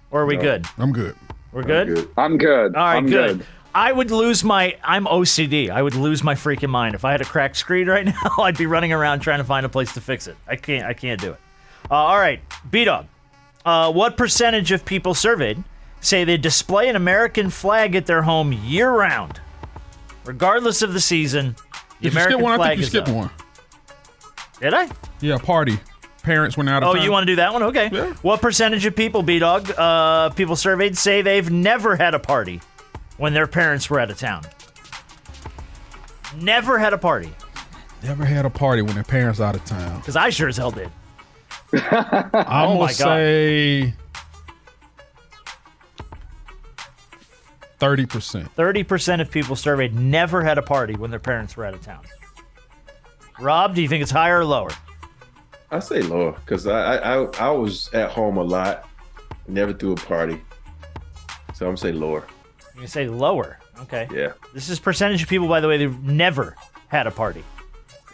Or are we good? I'm good. We're good? I'm good. All right, I'm good. I'm OCD. I would lose my freaking mind. If I had a cracked screen right now, I'd be running around trying to find a place to fix it. I can't do it. All right, B-Dog. What percentage of people surveyed say they display an American flag at their home year-round, regardless of the season? The American flag I think you is skipped up. one. Did I? Yeah, party. Parents went out of town. Oh, you want to do that one? Okay. Yeah. What percentage of people, B-Dog, people surveyed say they've never had a party when their parents were out of town? Never had a party. Never had a party when their parents out of town. Because I sure as hell did. I'm going to say 30%. 30% of people surveyed never had a party when their parents were out of town. Rob, do you think it's higher or lower? I say lower because I was at home a lot, never threw a party. So I'm saying lower. You say lower. Okay. Yeah. This is percentage of people, by the way, they've never had a party.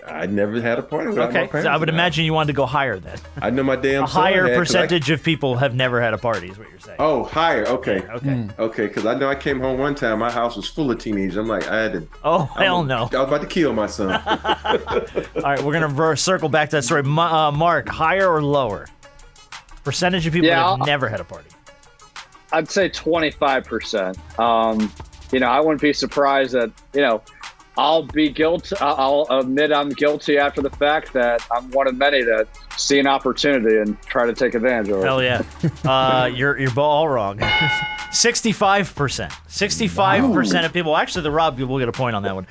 I never had a party without my Okay, parents. so I would now. imagine you wanted to go higher then. I know my damn A son higher had, 'cause percentage of people have never had a party is what you're saying. Oh, higher. Okay. Yeah, okay. Okay, because I know I came home one time, my house was full of teenagers. I'm like, I had to. Oh, hell no. I was about to kill my son. All right, we're going to circle back to that story. Mark, higher or lower? Percentage of people that have never had a party. I'd say 25%. I wouldn't be surprised that, I'll be guilty. I'll admit I'm guilty after the fact that I'm one of many that see an opportunity and try to take advantage of it. Hell yeah. You're all wrong. 65%. 65% of people, actually the Rob will get a point on that one,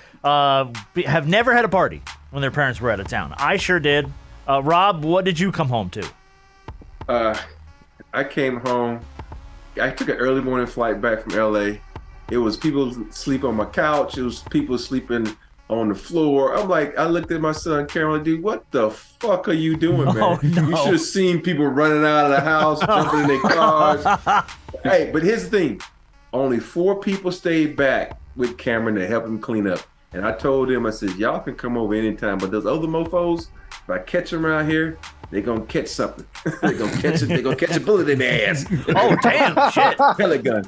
have never had a party when their parents were out of town. I sure did. Rob, what did you come home to? I came home. I took an early morning flight back from LA. It was people sleep on my couch. It was people sleeping on the floor. I'm like, I looked at my son, Cameron, dude, what the fuck are you doing, man? Oh, no. You should have seen people running out of the house, jumping in their cars. Hey, but here's the thing. only 4 people stayed back with Cameron to help him clean up. And I told them, I said, y'all can come over anytime, but those other mofos, if I catch them around here, they're going to catch something. They're going to catch it. They're going to catch a bullet in their ass. Oh, damn, shit. Pellet gun.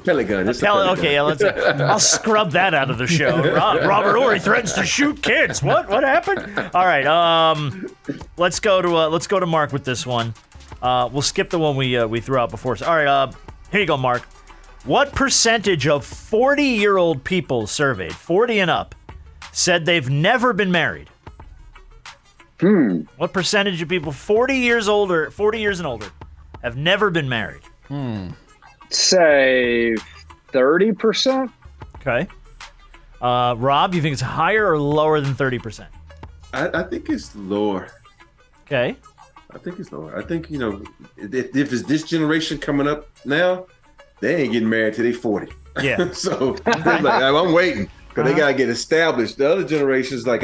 It's a pellet Okay, gun. I'll scrub that out of the show. Robert Horry threatens to shoot kids. What happened? All right, let's go to Mark with this one. We'll skip the one we threw out before. All right, here you go, Mark. What percentage of 40-year-old people surveyed, 40 and up, said they've never been married? What percentage of people 40 years and older have never been married? Say 30%. Okay. Rob, you think it's higher or lower than 30%? I think it's lower. Okay. I think it's lower. I think, if it's this generation coming up now, they ain't getting married till they 40. Yeah. So they're like, I'm waiting. Because they got to get established. The other generation's like,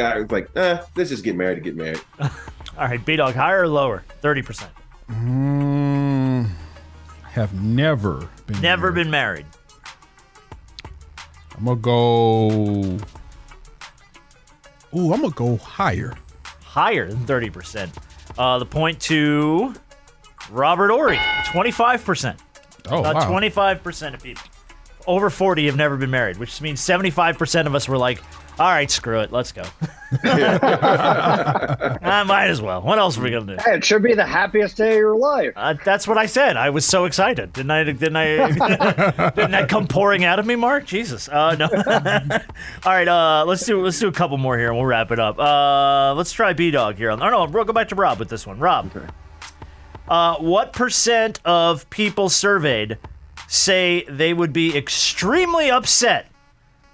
let's just get married to get married. All right, B-Dog, higher or lower? 30%. Have never been married. I'm going to go... I'm going to go higher. Higher than 30%. The point to Robert Horry, 25%. Oh, About wow. 25% of people over 40 have never been married, which means 75% of us were like, all right, screw it, let's go. I might as well. What else are we going to do? Hey, it should be the happiest day of your life. That's what I said. I was so excited. Didn't I come pouring out of me, Mark? Jesus. No. All right, let's do a couple more here and we'll wrap it up. Let's try B-Dog here. No, we'll go back to Rob with this one. Rob. Okay. What percent of people surveyed say they would be extremely upset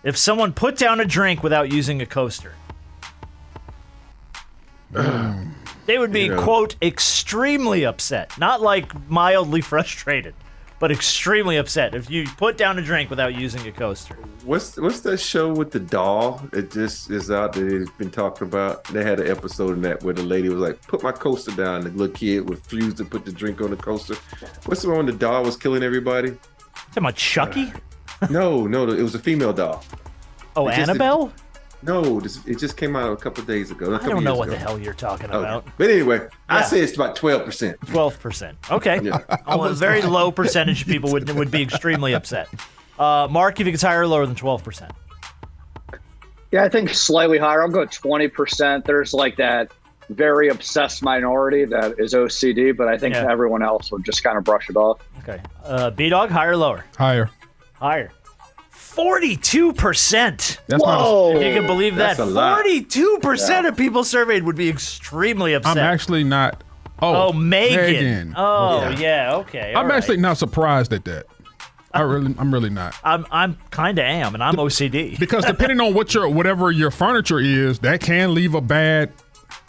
if someone put down a drink without using a coaster? They would be, quote, extremely upset. Not like mildly frustrated, but extremely upset if you put down a drink without using a coaster. What's that show with the doll? It just is out there. It's been talking about. They had an episode in that where the lady was like, "Put my coaster down." The little kid refused to put the drink on the coaster. What's the one when the doll was killing everybody? Talking about Chucky? No, it was a female doll. Oh, Annabelle? It just came out a couple of days ago. I don't know what the hell you're talking about. But anyway, I say it's about 12%. 12%. Okay. Yeah. A very low percentage of people would be extremely upset. Mark, you think it's higher or lower than 12%? Yeah, I think slightly higher. I'll go 20%. There's like that very obsessed minority that is OCD, but I think everyone else would just kind of brush it off. Okay. B-Dog, higher or lower? Higher. 42%. That's Whoa. If you can believe that. That's a lot. 42% of people surveyed would be extremely upset. I'm actually not. Oh, Megan. Oh, yeah. Okay. I'm all actually right. not surprised at that. I'm really not. I'm kind of am, and I'm OCD. Because depending on whatever your furniture is, that can leave a bad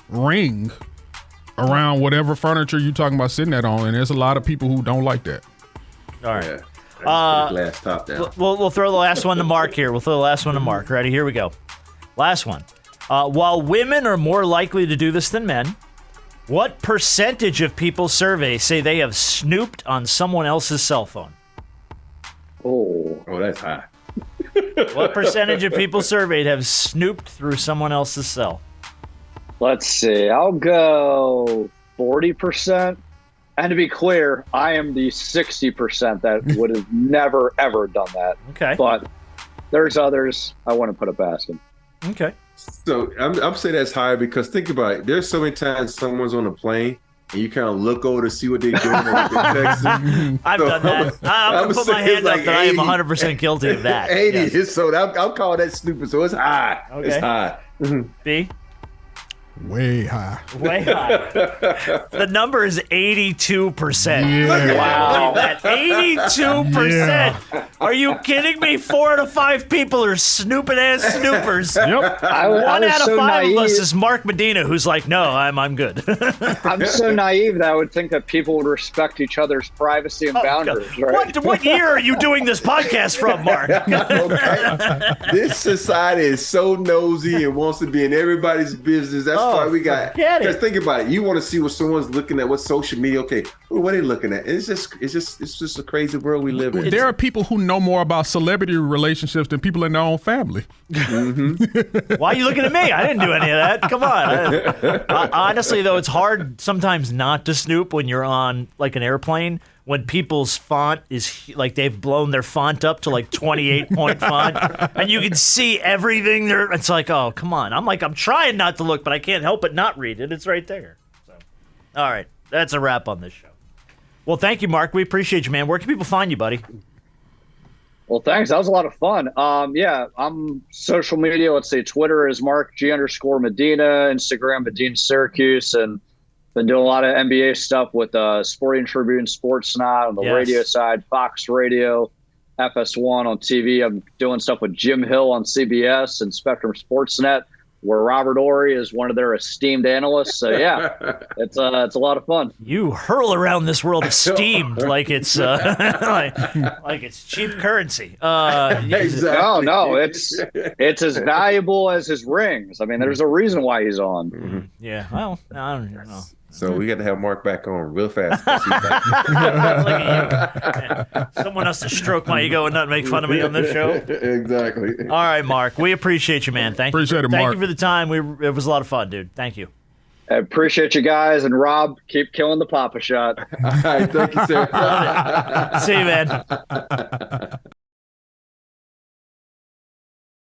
ring around whatever furniture you're talking about sitting that on, and there's a lot of people who don't like that. All right. Yeah. Put the glass top down. We'll throw the last one to Mark here. Ready? Here we go. Last one. While women are more likely to do this than men, what percentage of people surveyed say they have snooped on someone else's cell phone? Oh, that's high. What percentage of people surveyed have snooped through someone else's cell? Let's see. I'll go 40%. And to be clear, I am the 60% that would have never, ever done that. Okay. But there's others I want to put a basket. Okay. So I'm saying that's higher because think about it. There's so many times someone's on a plane and you kind of look over to see what they're doing or what they're texting. I've done that. I'm going to put my hand up like that 80, I am 100% guilty of that. 80. Yes. So I'll call that stupid. So it's high. Okay. It's high. B? Way high. Way high. The number is 82%. Yeah. Wow. That 82%. Yeah. Are you kidding me? 4 out of 5 people are snooping ass snoopers. Yep. One out of 5 of us is Mark Medina, who's like, no, I'm good. I'm so naive that I would think that people would respect each other's privacy and boundaries. Right? What year are you doing this podcast from, Mark? Okay. This society is so nosy and wants to be in everybody's business. That's part we got. forget it. Because think about it. You want to see what someone's looking at, what social media. Okay, what are they looking at? It's just a crazy world we live in. There are people who know more about celebrity relationships than people in their own family. Why are you looking at me? I didn't do any of that. Come on. Honestly, though, it's hard sometimes not to snoop when you're on like an airplane. When people's font is like they've blown their font up to like 28-point font, and you can see everything there. It's like, oh, come on. I'm trying not to look, but I can't help but not read it. It's right there. So, all right, that's a wrap on this show. Well, thank you, Mark. We appreciate you, man. Where can people find you, buddy? Well, thanks. That was a lot of fun. Yeah, I'm social media. Let's see. Twitter is Mark G_Medina. Instagram Medina Syracuse, and been doing a lot of NBA stuff with Sporting Tribune, Sportsnet on the radio side, Fox Radio, FS1 on TV. I'm doing stuff with Jim Hill on CBS and Spectrum Sportsnet, where Robert Horry is one of their esteemed analysts. So yeah, it's a lot of fun. You hurl around this world esteemed like it's like it's cheap currency. Exactly. No, it's as valuable as his rings. I mean, there's a reason why he's on. Mm-hmm. Yeah. Well, I don't know. So we got to have Mark back on real fast. Look at you. Someone has to stroke my ego and not make fun of me on this show. Exactly. All right, Mark. We appreciate you, man. Thank you. Appreciate it, Thank Mark. you for the time. It was a lot of fun, dude. Thank you. I appreciate you guys, and Rob, keep killing the Papa shot. All right, thank you, sir. See you, man.